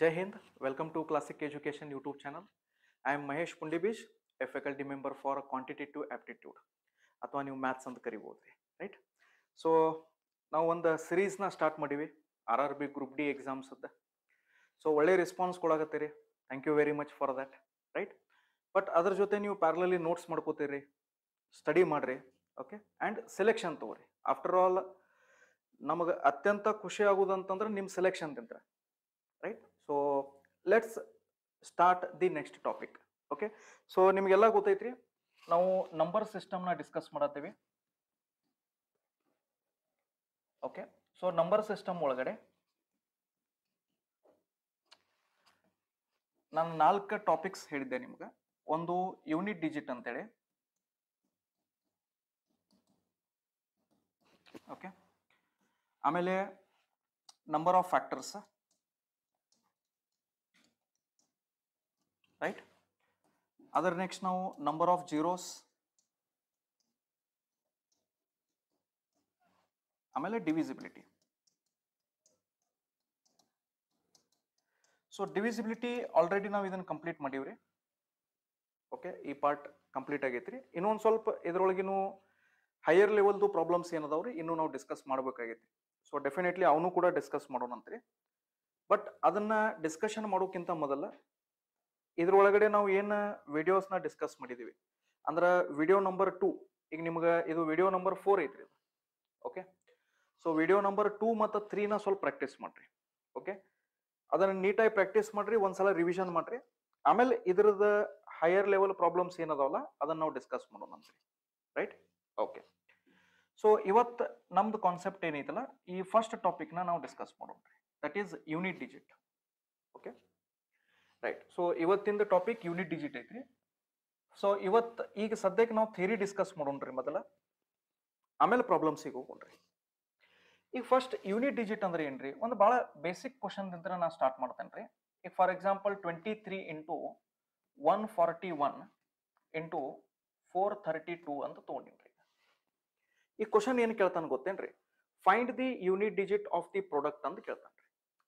Jai Hind, welcome to Classic Education YouTube channel. I am Mahesh Pundibish, a faculty member for Quantitative Aptitude ಅಥವಾ ನೀವು maths ಅಂತ ಕರಿಬೋದ್ರಿ right. So ನಾವು ಒಂದು ಸಿರೀಸ್ನ start ಮಾಡೀವಿ RRB group D exams ಅದ. So ಒಳ್ಳೆ ರೆಸ್ಪಾನ್ಸ್ ಕೊಡಾಕತ್ತೀರಿ, thank you very much for that right. But ಅದ್ರ ಜೊತೆ ನೀವು ಪ್ಯಾರಲಲಿ ನೋಟ್ಸ್ ಮಾಡ್ಕೋತೀರಿ, ಸ್ಟಡಿ ಮಾಡ್ರಿ, ಓಕೆ, ಆ್ಯಂಡ್ ಸೆಲೆಕ್ಷನ್ ತಗೋರಿ. ಆಫ್ಟರ್ ಆಲ್ ನಮಗೆ ಅತ್ಯಂತ ಖುಷಿ ಆಗೋದಂತಂದ್ರೆ ನಿಮ್ಮ ಸೆಲೆಕ್ಷನ್ ತಿಂತಾರೆ right. So let's start the next topic. Okay, so ನಿಮಗೆಲ್ಲ ಗೊತ್ತೈತ್ರಿ, ನಾವು ನಂಬರ್ ಸಿಸ್ಟಮ್ನ ಡಿಸ್ಕಸ್ ಮಾಡತ್ತೀವಿ. ಓಕೆ, ಸೊ ನಂಬರ್ ಸಿಸ್ಟಮ್ ಒಳಗಡೆ ನಾನು 4 ಟಾಪಿಕ್ಸ್ ಹೇಳಿದ್ದೆ ನಿಮ್ಗೆ. ಒಂದು ಯೂನಿಟ್ ಡಿಜಿಟ್ ಅಂತೇಳಿ, ಓಕೆ, ಆಮೇಲೆ ನಂಬರ್ ಆಫ್ ಫ್ಯಾಕ್ಟರ್ಸ್ ರೈಟ್. ಅದರ ನೆಕ್ಸ್ಟ್ ನಾವು ನಂಬರ್ ಆಫ್ ಜೀರೋಸ್, ಆಮೇಲೆ ಡಿವಿಸಿಬಿಲಿಟಿ. ಸೊ ಡಿವಿಸಿಬಿಲಿಟಿ ಆಲ್ರೆಡಿ ನಾವು ಇದನ್ನು ಕಂಪ್ಲೀಟ್ ಮಾಡೀವ್ರಿ. ಓಕೆ, ಈ ಪಾರ್ಟ್ ಕಂಪ್ಲೀಟ್ ಆಗೈತ್ರಿ. ಇನ್ನೊಂದು ಸ್ವಲ್ಪ ಇದ್ರೊಳಗಿನೂ ಹೈಯರ್ ಲೆವೆಲ್ದು ಪ್ರಾಬ್ಲಮ್ಸ್ ಏನದಾವ್ರಿ ಇನ್ನೂ ನಾವು ಡಿಸ್ಕಸ್ ಮಾಡ್ಬೇಕಾಗೈತಿ. ಸೊ ಡೆಫಿನೆಟ್ಲಿ ಅವನು ಕೂಡ ಡಿಸ್ಕಸ್ ಮಾಡೋಣಂತ್ರಿ. ಬಟ್ ಅದನ್ನ ಡಿಸ್ಕಷನ್ ಮಾಡೋಕ್ಕಿಂತ ಮೊದಲ ಇದ್ರೊಳಗಡೆ ನಾವು ಏನು ವಿಡಿಯೋಸ್ನ ಡಿಸ್ಕಸ್ ಮಾಡಿದೀವಿ ಅಂದ್ರೆ ವಿಡಿಯೋ ನಂಬರ್ 2, ಈಗ ನಿಮ್ಗೆ ಇದು ವಿಡಿಯೋ ನಂಬರ್ 4 ಐತ್ರಿ ಇದು. ಓಕೆ, ಸೊ ವಿಡಿಯೋ ನಂಬರ್ 2 ಮತ್ತು 3ನ ಸ್ವಲ್ಪ ಪ್ರಾಕ್ಟೀಸ್ ಮಾಡ್ರಿ. ಓಕೆ, ಅದನ್ನ ನೀಟಾಗಿ ಪ್ರಾಕ್ಟೀಸ್ ಮಾಡ್ರಿ, ಒಂದ್ಸಲ ರಿವಿಷನ್ ಮಾಡ್ರಿ, ಆಮೇಲೆ ಇದ್ರದ ಹೈಯರ್ ಲೆವೆಲ್ ಪ್ರಾಬ್ಲಮ್ಸ್ ಏನದಾವಲ್ಲ ಅದನ್ನ ನಾವು ಡಿಸ್ಕಸ್ ಮಾಡೋಣಂತ್ರಿ ರೈಟ್. ಓಕೆ, ಸೊ ಇವತ್ತು ನಮ್ದು ಕಾನ್ಸೆಪ್ಟ್ ಏನೈತಲ್ಲ, ಈ ಫಸ್ಟ್ ಟಾಪಿಕ್ನ ನಾವು ಡಿಸ್ಕಸ್ ಮಾಡೋಣ್ರಿ, that is unit digit. Okay right. So ಇವತ್ತಿಂದ ಟಾಪಿಕ್ ಯೂನಿಟ್ ಡಿಜಿಟ್ ಐತ್ರಿ. ಸೊ ಇವತ್ತು ಈಗ ಸದ್ಯಕ್ಕೆ ನಾವು ಥಿಯರಿ ಡಿಸ್ಕಸ್ ಮಾಡೋಣ್ರಿ ಮೊದಲ, ಆಮೇಲೆ ಪ್ರಾಬ್ಲಮ್ಸಿಗೆ ಹೋಗೋಣ್ರಿ. ಈಗ ಫಸ್ಟ್ ಯೂನಿಟ್ ಡಿಜಿಟ್ ಅಂದ್ರೆ ಏನ್ರಿ, ಒಂದು ಬಹಳ ಬೇಸಿಕ್ ಕ್ವಶನ್ ದಿಂದ ನಾ ಸ್ಟಾರ್ಟ್ ಮಾಡ್ತೇನೆ. ಈಗ ಫಾರ್ ಎಕ್ಸಾಂಪಲ್ 23 ಇಂಟು 141 ಇಂಟು 432 ಅಂತ ತಗೊಂಡಿನ್ರಿ. ಈ ಕ್ವಶನ್ ಏನ್ ಕೇಳ್ತಾನೆ ಗೊತ್ತೇನ್ರಿ, find the unit digit of the product ಅಂತ ಕೇಳ್ತಾನ್ರಿ.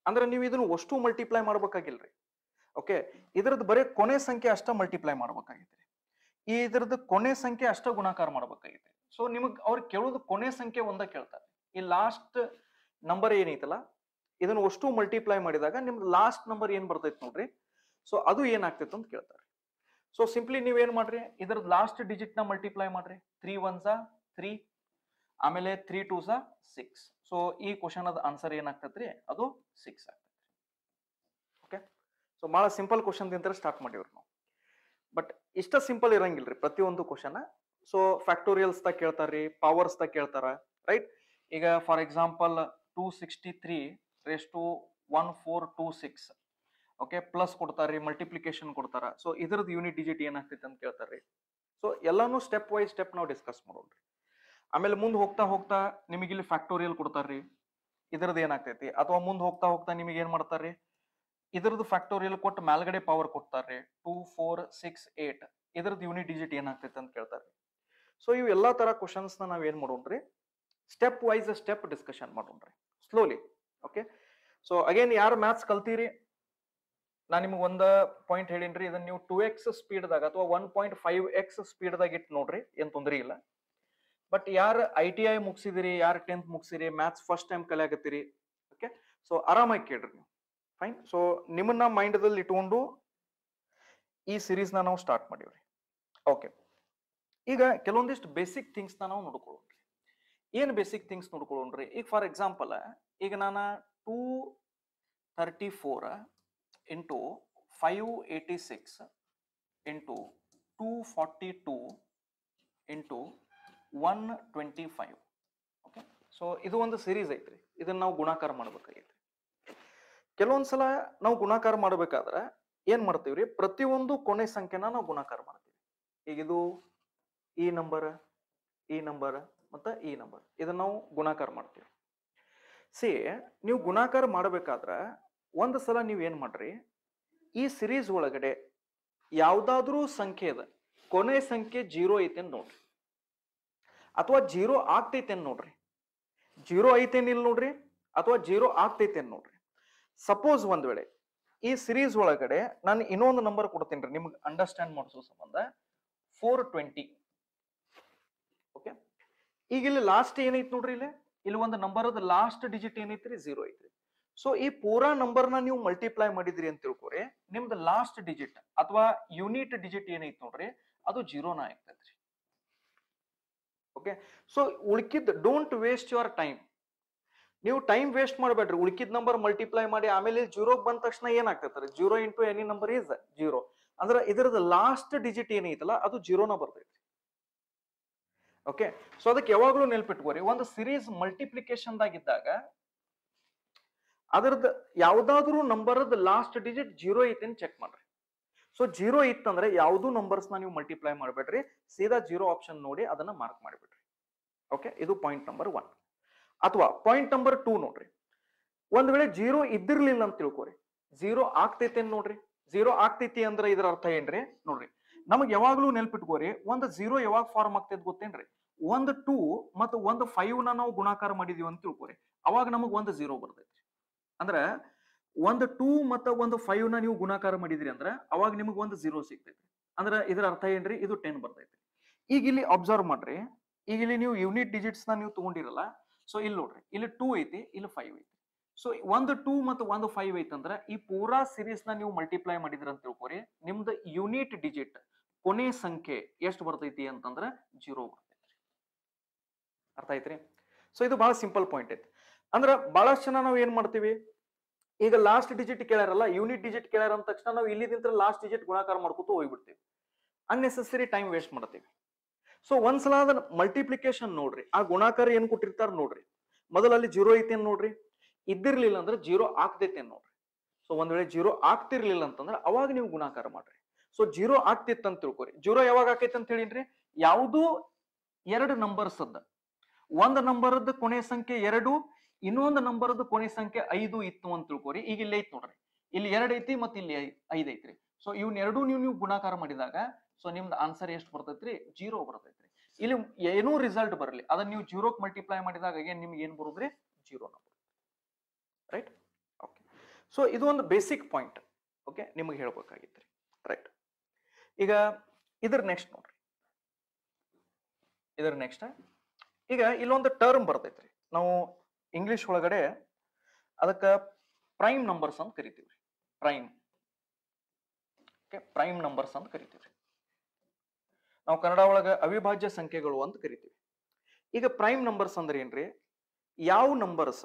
ಅಂದ್ರೆ ನೀವು ಇದನ್ನು ಅಷ್ಟು ಮಲ್ಟಿಪ್ಲೈ ಮಾಡ್ಬೇಕಾಗಿಲ್ರಿ. ಓಕೆ, ಇದ್ರದ್ದು ಬರೀ ಕೊನೆ ಸಂಖ್ಯೆ ಅಷ್ಟ ಮಲ್ಟಿಪ್ಲೈ ಮಾಡ್ಬೇಕಾಗೈತ್ರಿ, ಈ ಇದ್ರದ್ದು ಕೊನೆ ಸಂಖ್ಯೆ ಅಷ್ಟ ಗುಣಾಕಾರ ಮಾಡ್ಬೇಕಾಗೈತ್ರಿ. ಸೊ ನಿಮಗ್ ಅವ್ರು ಕೇಳೋದು ಕೊನೆ ಸಂಖ್ಯೆ ಒಂದ ಕೇಳ್ತಾರೆ. ಈ ಲಾಸ್ಟ್ ನಂಬರ್ ಏನೈತಲ್ಲ ಇದನ್ನ ಅಷ್ಟು ಮಲ್ಟಿಪ್ಲೈ ಮಾಡಿದಾಗ ನಿಮ್ದು ಲಾಸ್ಟ್ ನಂಬರ್ ಏನ್ ಬರ್ತೈತಿ ನೋಡ್ರಿ, ಸೊ ಅದು ಏನಾಗ್ತೈತೆ ಅಂತ ಕೇಳ್ತಾರೆ. ಸೊ ಸಿಂಪ್ಲಿ ನೀವೇನ್ ಮಾಡ್ರಿ, ಇದ್ರದ್ದು ಲಾಸ್ಟ್ ಡಿಜಿಟ್ ನ ಮಲ್ಟಿಪ್ಲೈ ಮಾಡ್ರಿ. 3 1s 3, ಆಮೇಲೆ 3 2s 6. ಸೊ ಈ ಕ್ವಶನ್ ಅದ ಆನ್ಸರ್ ಏನಾಗ್ತೈತ್ರಿ, ಅದು 6 ಆಗ್ತೈತ್ರಿ. ಓಕೆ, ಸೊ ಬಹಳ ಸಿಂಪಲ್ ಕ್ವಶನ್ ದಿಂದ ಸ್ಟಾರ್ಟ್ ಮಾಡಿವ್ರಿ ನಾವು. ಬಟ್ ಇಷ್ಟ ಸಿಂಪಲ್ ಇರಂಗಿಲ್ರಿ ಪ್ರತಿಯೊಂದು ಕ್ವಶನ್. ಸೊ ಫ್ಯಾಕ್ಟೋರಿಯಲ್ಸ್ ತ ಕೇಳ್ತಾರ್ರಿ, ಪವರ್ಸ್ ತ ಕೇಳ್ತಾರ ರೈಟ್. ಈಗ for example 263 raise to 1426, okay, plus ಕೊಡ್ತಾರ್ರಿ, ಮಲ್ಟಿಪ್ಲಿಕೇಶನ್ ಕೊಡ್ತಾರ. ಸೊ ಇದ್ರದ್ದು ಯೂನಿಟ್ ಡಿಜಿಟ್ ಏನಾಗ್ತೈತೆ ಅಂತ ಕೇಳ್ತಾರ್ರಿ. ಸೊ ಎಲ್ಲಾನು ಸ್ಟೆಪ್ ವೈಸ್ ಸ್ಟೆಪ್ ನಾವು ಡಿಸ್ಕಸ್ ಮಾಡೋಣ್ರಿ. ಆಮೇಲೆ ಮುಂದೆ ಹೋಗ್ತಾ ಹೋಗ್ತಾ ನಿಮಗೆ ಇಲ್ಲಿ ಫ್ಯಾಕ್ಟೋರಿಯಲ್ ಕೊಡ್ತಾರ್ರಿ, ಇದ್ರದ್ದು ಏನಾಗ್ತೈತಿ. ಅಥವಾ ಮುಂದೆ ಹೋಗ್ತಾ ಹೋಗ್ತಾ ನಿಮಗೆ ಏನ್ ಮಾಡ್ತಾರ್ರಿ, ಇದ್ರದ್ದು ಫ್ಯಾಕ್ಟೋರಿಯಲ್ ಕೊಟ್ಟು ಮೇಲ್ಗಡೆ ಪವರ್ ಕೊಡ್ತಾರ್ರಿ 2 4 6 8, ಇದ್ರದ್ದು ಯೂನಿಟ್ ಡಿಜಿಟ್ ಏನಾಗ್ತೈತೆ ಅಂತ ಕೇಳ್ತಾರ್ರಿ. ಸೊ ಇವು ಎಲ್ಲಾ ತರ ಕ್ವಶನ್ಸ್ ನಾವ್ ಏನ್ ಮಾಡೋಣ್ರಿ, ಸ್ಟೆಪ್ ವೈಸ್ ಸ್ಟೆಪ್ ಡಿಸ್ಕಷನ್ ಮಾಡೋಣ್ರಿ ಸ್ಲೋಲಿ. ಓಕೆ, ಸೊ ಅಗೇನ್ ಯಾರು ಮ್ಯಾಥ್ಸ್ ಕಲ್ತೀರಿ, ನಾ ನಿಮ್ಗೆ ಒಂದ ಪಾಯಿಂಟ್ ಹೇಳಿನ್ರಿ, ಇದನ್ನ ನೀವು 2x ಸ್ಪೀಡ್ದಾಗ ಅಥವಾ 1.5x ಸ್ಪೀಡ್ದಾಗ ಇಟ್ಟು ನೋಡ್ರಿ, ಏನ್ ತೊಂದರೆ ಇಲ್ಲ. ಬಟ್ ಯಾರು ITI ಮುಗಿಸಿದಿರಿ, ಯಾರು 10th ಮುಗಿಸಿರಿ, ಮ್ಯಾಥ್ಸ್ ಫಸ್ಟ್ ಟೈಮ್ ಕಲಿಯಾಗತ್ತೀರಿ, ಓಕೆ, ಸೊ ಆರಾಮಾಗಿ ಕೇಳ್ರಿ ನೀವು. ಫೈನ್. ಸೊ ನಿಮ್ಮನ್ನ ಮೈಂಡ್ದಲ್ಲಿ ಇಟ್ಕೊಂಡು ಈ ಸಿರೀಸ್ನ ನಾವು ಸ್ಟಾರ್ಟ್ ಮಾಡೀವ್ರಿ. ಓಕೆ, ಈಗ ಕೆಲವೊಂದಿಷ್ಟು ಬೇಸಿಕ್ ಥಿಂಗ್ಸ್ ನಾವು ನೋಡ್ಕೊಳ್ಳೋಣ್ರಿ. ಏನ್ ಬೇಸಿಕ್ ಥಿಂಗ್ಸ್ ನೋಡ್ಕೊಳ್ಳೋಣ್ರಿ, ಈಗ ಫಾರ್ ಎಕ್ಸಾಂಪಲ್ ಈಗ ನಾನು 234 into 586 into 242 into 125. Okay, so ಇದು ಒಂದು ಸಿರೀಸ್ ಐತ್ರಿ, ಇದನ್ನ ನಾವು ಗುಣಾಕಾರ ಮಾಡ್ಬೇಕಾಗೈತ್ರಿ. ಕೆಲವೊಂದ್ಸಲ ನಾವು ಗುಣಾಕಾರ ಮಾಡ್ಬೇಕಾದ್ರೆ ಏನ್ ಮಾಡ್ತೀವ್ರಿ, ಪ್ರತಿಯೊಂದು ಕೊನೆ ಸಂಖ್ಯೆನ ನಾವು ಗುಣಾಕಾರ ಮಾಡ್ತೀವಿ. ಈಗ ಇದು ಈ ನಂಬರ್, ಈ ನಂಬರ್ ಮತ್ತೆ ಈ ನಂಬರ್, ಇದನ್ನ ನಾವು ಗುಣಾಕಾರ ಮಾಡ್ತೀವಿ. ಸಿ ನೀವು ಗುಣಾಕಾರ ಮಾಡ್ಬೇಕಾದ್ರೆ ಒಂದು ಸಲ ನೀವ್ ಏನ್ ಮಾಡ್ರಿ, ಈ ಸಿರೀಸ್ ಒಳಗಡೆ ಯಾವ್ದಾದ್ರೂ ಸಂಖ್ಯೆ ಇದೆ, ಕೊನೆ ಸಂಖ್ಯೆ 0 ಐತೆ ಅಂತ ನೋಡ್ರಿ, ಅಥವಾ 0 ಆಗ್ತೈತೆ ಅಂತ ನೋಡ್ರಿ. 0 ಐತೇನಿಲ್ಲ ನೋಡ್ರಿ, ಅಥವಾ 0 ಆಗ್ತೈತೆ ಅಂತ ನೋಡ್ರಿ. ಸಪೋಸ್ ಒಂದ್ ವೇಳೆ ಈ ಸಿರೀಸ್ ಒಳಗಡೆ ನಾನು ಇನ್ನೊಂದು ನಂಬರ್ ಕೊಡ್ತೀನಿ ನಿಮ್ಗೆ ಅಂಡರ್ಸ್ಟ್ಯಾಂಡ್ ಮಾಡಿಸೋ ಸಂಬಂಧ 420. ಓಕೆ, ಈಗ ಇಲ್ಲಿ ಲಾಸ್ಟ್ ಏನೈತಿ ನೋಡ್ರಿ, ಇಲ್ಲಿ ಒಂದು ನಂಬರ್ ಲಾಸ್ಟ್ ಡಿಜಿಟ್ ಏನೈತ್ರಿ 0 ಐತ್ರಿ. ಸೊ ಈ ಪೂರಾ ನಂಬರ್ನ ನೀವು ಮಲ್ಟಿಪ್ಲೈ ಮಾಡಿದ್ರಿ ಅಂತ ತಿಳ್ಕೊರಿ, ನಿಮ್ದು ಲಾಸ್ಟ್ ಡಿಜಿಟ್ ಅಥವಾ ಯೂನಿಟ್ ಡಿಜಿಟ್ ಏನೈತಿ ನೋಡ್ರಿ ಅದು 0ನ ಆಗ್ತೈತ್ರಿ. ಓಕೆ, ಸೊ ಉಳ್ಕಿದ್ ಡೋಂಟ್ ವೇಸ್ಟ್ ಯುವರ್ ಟೈಮ್. ನೀವು ಟೈಮ್ ವೇಸ್ಟ್ ಮಾಡಬೇಡ್ರಿ. ಉಳ್ಕಿದ್ ನಂಬರ್ ಮಲ್ಟಿಪ್ಲೈ ಮಾಡಿ ಆಮೇಲೆ 0 ಬಂದ ತಕ್ಷಣ ಏನಾಗ್ತೈತ್ರಿ, 0 ಇಂಟು ಎನಿ ನಂಬರ್ ಈಸ್ 0. ಅಂದ್ರೆ ಇದರದ ಲಾಸ್ಟ್ ಡಿಜಿಟ್ ಏನೈತಲ್ಲ ಅದು 0ನ ಬರ್ತೈತಿ. ಓಕೆ, ಸೊ ಅದಕ್ಕೆ ಯಾವಾಗ್ಲೂ ನೆನ್ಪಿಟ್ಕೋರಿ, ಒಂದು ಸಿರೀಸ್ ಮಲ್ಟಿಪ್ಲಿಕೇಶನ್ ದಾಗಿದ್ದಾಗ ಅದರದ್ದು ಯಾವ್ದಾದ್ರು ನಂಬರ್ದ ಲಾಸ್ಟ್ ಡಿಜಿಟ್ 0 ಐತಿ ಅಂತ ಚೆಕ್ ಮಾಡ್ರಿ. ಸೊ 0 ಇತ್ತಂದ್ರೆ ಯಾವ್ದು ನಂಬರ್ಸ್ ನೀವು ಮಲ್ಟಿಪ್ಲೈ ಮಾಡಬೇಡ್ರಿ, ಸೀದಾ 0 ಆಪ್ಷನ್ ನೋಡಿ ಅದನ್ನ ಮಾರ್ಕ್ ಮಾಡಿಬಿಡ್ರಿ. ಓಕೆ, ಇದು ಪಾಯಿಂಟ್ ನಂಬರ್ 1. ಅಥವಾ ಪಾಯಿಂಟ್ ನಂಬರ್ 2 ನೋಡ್ರಿ, ಒಂದ್ ವೇಳೆ 0 ಇದ್ದಿರ್ಲಿಲ್ಲ ಅಂತ ತಿಳ್ಕೊರಿ, 0 ಆಗ್ತೈತಿ ನೋಡ್ರಿ. 0 ಆಗ್ತೈತಿ ಅಂದ್ರೆ ಇದರ ಅರ್ಥ ಏನ್ರಿ ನೋಡ್ರಿ, ನಮಗ್ ಯಾವಾಗ್ಲೂ ನೆನ್ಪಿಟ್ಕೋರಿ, ಒಂದು 0 ಯಾವಾಗ ಫಾರ್ಮ್ ಆಗ್ತೈತಿ ಗೊತ್ತೇನ್ರಿ, ಒಂದು 2 ಮತ್ತು ಒಂದು 5 ನ ನಾವು ಗುಣಾಕಾರ ಮಾಡಿದೀವಿ ಅಂತ ತಿಳ್ಕೊರಿ, ಅವಾಗ ನಮಗ್ ಒಂದು 0 ಬರ್ತೈತಿ. ಅಂದ್ರ ಒಂದು 2 ಮತ್ತು ಒಂದು 5 ನ ನೀವು ಗುಣಾಕಾರ ಮಾಡಿದ್ರಿ ಅಂದ್ರ ಅವಾಗ ನಿಮಗ್ ಒಂದು 0 ಸಿಗ್ತೈತಿ. ಅಂದ್ರ ಇದರ ಅರ್ಥ ಏನ್ರಿ, ಇದು 10 ಬರ್ತೈತಿ. ಈಗ ಇಲ್ಲಿ ಅಬ್ಸರ್ವ್ ಮಾಡ್ರಿ, ಈಗ ಇಲ್ಲಿ ನೀವು ಯೂನಿಟ್ ಡಿಜಿಟ್ಸ್ ನ ನೀವು ತಗೊಂಡಿರಲ್ಲ. ಸೊ ಇಲ್ಲಿ ನೋಡ್ರಿ, ಇಲ್ಲಿ 2 ಐತಿ, ಇಲ್ಲಿ 5 ಐತಿ. ಸೊ ಒಂದು 2 ಮತ್ತು ಒಂದು 5 ಐತಂದ್ರ ಈ ಪೂರಾ ಸಿರೀಸ್ ನ ನೀವು ಮಲ್ಟಿಪ್ಲೈ ಮಾಡಿದ್ರ ಅಂತ ತಿಳ್ಕೊರಿ, ನಿಮ್ದು ಯೂನಿಟ್ ಡಿಜಿಟ್ ಕೊನೆ ಸಂಖ್ಯೆ ಎಷ್ಟು ಬರ್ತೈತಿ ಅಂತಂದ್ರ 0 ಬರ್ತೈತಿ. ಅರ್ಥ ಐತ್ರಿ? ಸೊ ಇದು ಬಹಳ ಸಿಂಪಲ್ ಪಾಯಿಂಟ್ ಐತಿ. ಅಂದ್ರ ಬಹಳಷ್ಟು ಜನ ನಾವು ಏನ್ ಮಾಡ್ತೀವಿ, ಈಗ ಲಾಸ್ಟ್ ಡಿಜಿಟ್ ಕೇಳ್ಯಾರಲ್ಲ, ಯೂನಿಟ್ ಡಿಜಿಟ್ ಕೇಳ್ಯಾರ ಅಂದ ತಕ್ಷಣ ನಾವು ಇಲ್ಲಿದಿಂದ ಲಾಸ್ಟ್ ಡಿಜಿಟ್ ಗುಣಾಕಾರ ಮಾಡ್ಕೊತ ಹೋಗ್ಬಿಡ್ತೀವಿ, ಅನ್ನೆಸೆಸರಿ ಟೈಮ್ ವೇಸ್ಟ್ ಮಾಡ್ತೀವಿ. ಸೊ ಒಂದ್ಸಲ ಅದನ್ನ ಮಲ್ಟಿಪ್ಲಿಕೇಶನ್ ನೋಡ್ರಿ, ಆ ಗುಣಾಕಾರ ಏನ್ ಕೊಟ್ಟಿರ್ತಾರ ನೋಡ್ರಿ, ಮೊದಲಲ್ಲಿ 0 ಐತಿ ಅಂತ ನೋಡ್ರಿ, ಇದ್ದಿರ್ಲಿಲ್ಲ ಅಂದ್ರೆ 0 ಆಗ್ತೈತಿ ಅಂತ ನೋಡ್ರಿ. ಸೊ ಒಂದ್ ವೇಳೆ 0 ಆಗ್ತಿರ್ಲಿಲ್ಲ ಅಂತಂದ್ರೆ ಅವಾಗ ನೀವು ಗುಣಾಕಾರ ಮಾಡ್ರಿ. ಸೊ 0 ಆಗ್ತಿತ್ತು ಅಂತ ತಿಳ್ಕೊರಿ, 0 ಯಾವಾಗ ಆಕೈತಿ ಅಂತ ಹೇಳಿನ್ರಿ, ಯಾವುದು ಎರಡು ನಂಬರ್ಸ್ ಅದ, ಒಂದು ನಂಬರ್ದ ಕೊನೆ ಸಂಖ್ಯೆ 2, ಇನ್ನೊಂದು ನಂಬರ್ದ ಕೊನೆ ಸಂಖ್ಯೆ 5 ಇತ್ತು ಅಂತ ತಿಳ್ಕೊರಿ. ಈಗ ಇಲ್ಲಿ ಐತಿ ನೋಡ್ರಿ, ಇಲ್ಲಿ 2 ಐತಿ ಮತ್ತೆ ಇಲ್ಲಿ 5 ಐತ್ರಿ. ಸೊ ಇವ್ನ ಎರಡು ನೀವು ಗುಣಾಕಾರ ಮಾಡಿದಾಗ ಸೊ ನಿಮ್ದು ಆನ್ಸರ್ ಎಷ್ಟು ಬರ್ತೈತ್ರಿ, 0 ಬರ್ತೈತ್ರಿ. ಇಲ್ಲಿ ಏನೂ ರಿಸಲ್ಟ್ ಬರಲಿ, ಅದನ್ನ ನೀವು 0ಕ್ಕೆ ಮಲ್ಟಿಪ್ಲೈ ಮಾಡಿದಾಗ ನಿಮ್ಗೆ ಏನ್ ಬರುದ್ರಿ, 0 ನ ಬರುತ್ತೆ. ರೈಟ್? ಓಕೆ, ಸೊ ಇದು ಒಂದು ಬೇಸಿಕ್ ಪಾಯಿಂಟ್. ಓಕೆ, ನಿಮಗೆ ಹೇಳ್ಬೇಕಾಗಿತ್ರಿ. ರೈಟ್, ಈಗ ಇದ್ರ ನೆಕ್ಸ್ಟ್ ನೋಡ್ರಿ, ಇದ್ರ ನೆಕ್ಸ್ಟ್ ಈಗ ಇಲ್ಲೊಂದು ಟರ್ಮ್ ಬರ್ತೈತ್ರಿ, ನಾವು ಇಂಗ್ಲಿಷ್ ಒಳಗಡೆ ಅದಕ್ಕ ಪ್ರೈಮ್ ನಂಬರ್ಸ್ ಅಂತ ಕರಿತೀವಿ. ಪ್ರೈಮ್, ಓಕೆ, ಪ್ರೈಮ್ ನಂಬರ್ಸ್ ಅಂತ ಕರಿತೀವಿ. ನಾವು ಕನ್ನಡ ಒಳಗ ಅವಿಭಾಜ್ಯ ಸಂಖ್ಯೆಗಳು ಅಂತ ಕರಿತೀವಿ. ಈಗ ಪ್ರೈಮ್ ನಂಬರ್ಸ್ ಅಂದ್ರೆ ಏನ್ರಿ, ಯಾವ ನಂಬರ್ಸ್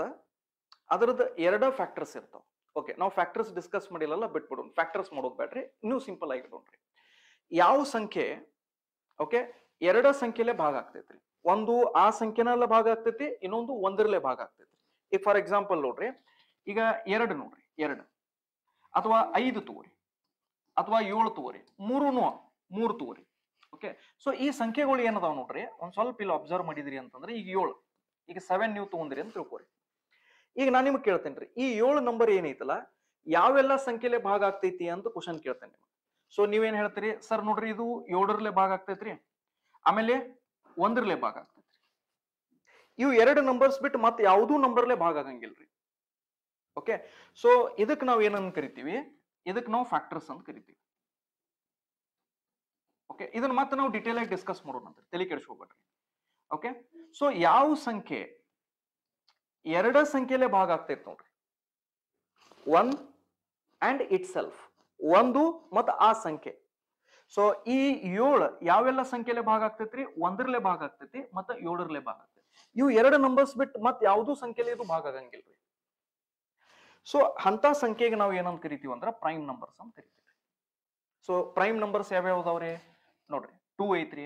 ಅದರದ್ದು 2 ಫ್ಯಾಕ್ಟರ್ಸ್ ಇರ್ತಾವ. ಓಕೆ, ನಾವು ಫ್ಯಾಕ್ಟರ್ಸ್ ಡಿಸ್ಕಸ್ ಮಾಡಿಲ್ಲಲ್ಲ, ಬಿಟ್ಬಿಡೋಣ, ಫ್ಯಾಕ್ಟರ್ಸ್ ಮಾಡೋದು ಬೇಡ್ರಿ, ಇನ್ನೂ ಸಿಂಪಲ್ ಆಗಿ ಇಡೋಣ್ರಿ. ಯಾವ ಸಂಖ್ಯೆ ಓಕೆ 2 ಸಂಖ್ಯೆಲೆ ಭಾಗ ಆಗ್ತೈತ್ರಿ, ಒಂದು ಆ ಸಂಖ್ಯೆನಲ್ಲ ಭಾಗ ಆಗ್ತೈತಿ, ಇನ್ನೊಂದು ಒಂದರಲ್ಲೇ ಭಾಗ ಆಗ್ತೈತಿ. ಈಗ ಫಾರ್ ಎಕ್ಸಾಂಪಲ್ ನೋಡ್ರಿ, ಈಗ 2 ನೋಡ್ರಿ, 2 ಅಥವಾ 5 ತಗೋರಿ, ಅಥವಾ 7 ತಗೋರಿ, 3 ತಗೋರಿ. ಓಕೆ, ಸೊ ಈ ಸಂಖ್ಯೆಗಳು ಏನದಾವ್ ನೋಡ್ರಿ, ಒಂದ್ ಸ್ವಲ್ಪ ಇಲ್ಲಿ ಅಬ್ಸರ್ವ್ ಮಾಡಿದ್ರಿ ಅಂತಂದ್ರೆ, ಈಗ 7, ಈಗ 7 ನೀವು ತಗೊಂಡ್ರಿ ಅಂತ ತಿಳ್ಕೊರಿ. ಈಗ ನಾನು ನಿಮ್ಗೆ ಕೇಳ್ತೇನ್ರಿ, ಈ 7 ನಂಬರ್ ಏನೈತಲ್ಲ ಯಾವೆಲ್ಲ ಸಂಖ್ಯೆಲೆ ಭಾಗ ಆಗ್ತೈತಿ ಅಂತ ಕ್ವಶನ್ ಕೇಳ್ತೇನೆ ನಿಮ್ಗೆ. ಸೊ ನೀವೇನ್ ಹೇಳ್ತೀರಿ, ಸರ್ ನೋಡ್ರಿ ಇದು 7ರಲ್ಲೇ ಭಾಗ ಆಗ್ತೈತ್ರಿ, ಆಮೇಲೆ 1ರಲ್ಲೇ ಭಾಗ ಆಗ್ತೈತ್ರಿ. ಇವು 2 ನಂಬರ್ಸ್ ಬಿಟ್ಟು ಮತ್ತೆ ಯಾವುದೂ ನಂಬರ್ಲೆ ಭಾಗ ಆಗಂಗಿಲ್ರಿ. ಓಕೆ, ಸೊ ಇದಕ್ಕೆ ನಾವು ಏನಂತ ಕರಿತೀವಿ, ಇದಕ್ಕೆ ನಾವು ಫ್ಯಾಕ್ಟರ್ಸ್ ಅಂತ ಕರಿತೀವಿ. ಓಕೆ, ಇದನ್ನ ಮತ್ತೆ ನಾವು ಡಿಟೇಲ್ ಆಗಿ ಡಿಸ್ಕಸ್ ಮಾಡೋಣ ಅಂತ, ತಲೆ ಕೆಡಿಸ್ಕೋಬೇಡ್ರಿ. ಓಕೆ, ಸೊ ಯಾವ ಸಂಖ್ಯೆ 2 ಸಂಖ್ಯೆಲೆ ಭಾಗ ಆಗ್ತೈತಿ ನೋಡ್ರಿ, 1 ಅಂಡ್ ಇಟ್ ಸೆಲ್ಫ್, ಒಂದು ಮತ್ತು ಆ ಸಂಖ್ಯೆ. ಸೊ ಈ 7 ಯಾವೆಲ್ಲ ಸಂಖ್ಯೆಲೆ ಭಾಗ ಆಗ್ತೈತ್ರಿ, 1ರಲ್ಲೇ ಭಾಗ ಆಗ್ತೈತಿ ಮತ್ತೆ 7ರಲ್ಲೇ ಭಾಗ ಆಗ್ತೈತಿ. ಇವು 2 ನಂಬರ್ಸ್ ಬಿಟ್ಟು ಮತ್ತೆ ಯಾವುದೂ ಸಂಖ್ಯೆಲೆ ಇದು ಭಾಗ ಆಗಂಗಿಲ್ರಿ. ಸೊ ಅಂತ ಸಂಖ್ಯೆಗೆ ನಾವು ಏನಂತ ಕರಿತೀವಿ ಅಂದ್ರೆ ಪ್ರೈಮ್ ನಂಬರ್ಸ್ ಅಂತ ಕರಿತೀವಿ. ಸೊ ಪ್ರೈಮ್ ನಂಬರ್ಸ್ ಯಾವ್ಯಾವ ಅದಾವ್ರಿ ನೋಡ್ರಿ, 2 ಐತ್ರಿ,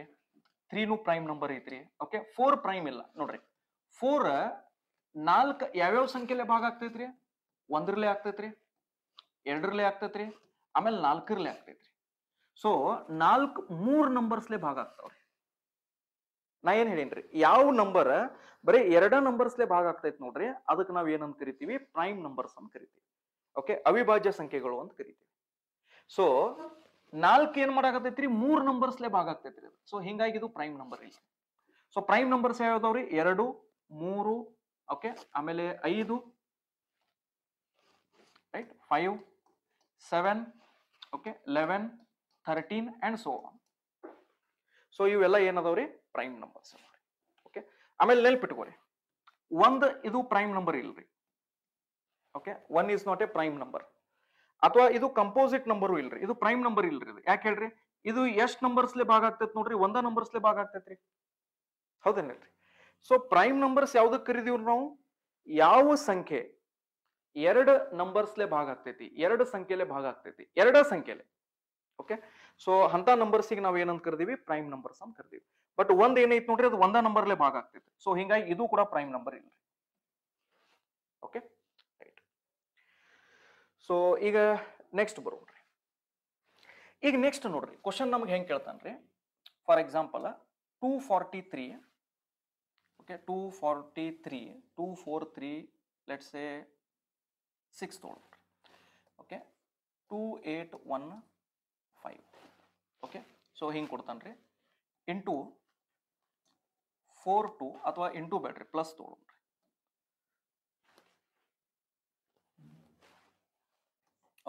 3 ಪ್ರೈಮ್ ನಂಬರ್ ಐತ್ರಿ. ಓಕೆ, 4 ಪ್ರೈಮ್ ಇಲ್ಲ ನೋಡ್ರಿ. 4 4 ಯಾವ್ಯಾವ ಸಂಖ್ಯೆಲೆ ಭಾಗ ಆಗ್ತೈತ್ರಿ, 1ರಲ್ಲೇ ಆಗ್ತೈತ್ರಿ, 2ರಲ್ಲೇ ಆಗ್ತೈತ್ರಿ, ಆಮೇಲೆ 4ರಲ್ಲೇ ಆಗ್ತೈತ್ರಿ. ಸೊ 3 ನಂಬರ್ಸ್ಲೆ ಭಾಗ ಆಗ್ತಾವ್ರಿ. ನಾ ಏನ್ ಹೇಳೇನ್ರಿ, ಯಾವ ನಂಬರ್ ಬರೀ 2 ನಂಬರ್ಸ್ಲೆ ಭಾಗ ಆಗ್ತೈತಿ ನೋಡ್ರಿ, ಅದಕ್ಕೆ ನಾವ್ ಏನಂತ ಕರಿತೀವಿ, ಪ್ರೈಮ್ ನಂಬರ್ಸ್ ಅಂತ ಕರಿತೀವಿ. ಓಕೆ, ಅವಿಭಾಜ್ಯ ಸಂಖ್ಯೆಗಳು ಅಂತ ಕರಿತೀವಿ. ಸೊ 4 ಏನ್ ಮಾಡಾಕತೈತ್ರಿ, 3 ನಂಬರ್ಸ್ಲೆ ಭಾಗ ಆಗ್ತೈತ್ರಿ. ಸೊ ಹಿಂಗಾಗಿ ಇದು ಪ್ರೈಮ್ ನಂಬರ್ ಇಲ್ಲ. ಸೊ ಪ್ರೈಮ್ ನಂಬರ್ಸ್ ಯಾವ್ದಾವ್ರಿ, 2, 3, ಓಕೆ, ಆಮೇಲೆ 5, right, 5, 7, okay, 11, 13 and so on. So ಇವೆಲ್ಲ ಏನದವ್ರಿ ಪ್ರೈಮ್ ನಂಬರ್ಸ್. ಓಕೆ, ಆಮೇಲೆ ನೆನ್ಪಿಟ್ಕೋರಿ, ಒಂದು ಇದು ಪ್ರೈಮ್ ನಂಬರ್ ಇಲ್ರಿ. Okay, 1 is not a prime number. ಅಥವಾ ಇದು ಕಂಪೋಸಿಟ್ ನಂಬರು ಇಲ್ರಿ, ಇದು ಪ್ರೈಮ್ ನಂಬರ್ ಇಲ್ರಿ. ಇದು ಯಾಕೆ ಹೇಳ್ರಿ, ಇದು ಎಷ್ಟು ನಂಬರ್ಸ್ಲೆ ಭಾಗ ಆಗ್ತೈತಿ ನೋಡ್ರಿ, ಒಂದ ನಂಬರ್ಸ್ಲೆ ಭಾಗ ಆಗ್ತೈತ್ರಿ, ಹೌದೇನಿಲ್ರಿ? ಸೊ ಪ್ರೈಮ್ ನಂಬರ್ಸ್ ಯಾವ್ದಕ್ಕೆ ಕರಿದೀವ್ರಿ ನಾವು, ಯಾವ ಸಂಖ್ಯೆ ಎರಡು ನಂಬರ್ಸ್ಲೆ ಭಾಗ ಆಗ್ತೈತಿ, ಎರಡು ಸಂಖ್ಯೆಲೆ ಭಾಗ ಆಗ್ತೈತಿ, ಎರಡ ಸಂಖ್ಯೆಲೆ. ಓಕೆ, ಸೊ ಅಂತ ನಂಬರ್ಸಿಗೆ ನಾವು ಏನಂತ ಕರಿದೀವಿ, ಪ್ರೈಮ್ ನಂಬರ್ಸ್ ಅಂತ ಕರಿದೀವಿ. ಬಟ್ ಒಂದ್ ಏನೈತಿ ನೋಡ್ರಿ, ಅದು ಒಂದ ನಂಬರ್ಲೆ ಭಾಗ ಆಗ್ತೈತಿ. ಸೊ ಹಿಂಗಾಗಿ ಇದು ಕೂಡ ಪ್ರೈಮ್ ನಂಬರ್ ಇಲ್ರಿ. Okay, right. ಸೊ ಈಗ ನೆಕ್ಸ್ಟ್ ಬರೋಣ್ರಿ. ಈಗ ನೆಕ್ಸ್ಟ್ ನೋಡ್ರಿ, ಕ್ವಶನ್ ನಮ್ಗೆ ಹೆಂಗ್ ಕೇಳ್ತಾನ್ರಿ, for example 243, okay, 243, 243, let's say 6 ತೊಗೊಳ್ರಿ. ಓಕೆ, 2815. ಓಕೆ, ಸೊ ಹಿಂಗೆ ಕೊಡ್ತಾನ್ರಿ, ಇಂಟು 42 ಅಥವಾ ಇಂಟು ಬೇಡ್ರಿ ಪ್ಲಸ್ ತೊಗೊಳ್ರಿ.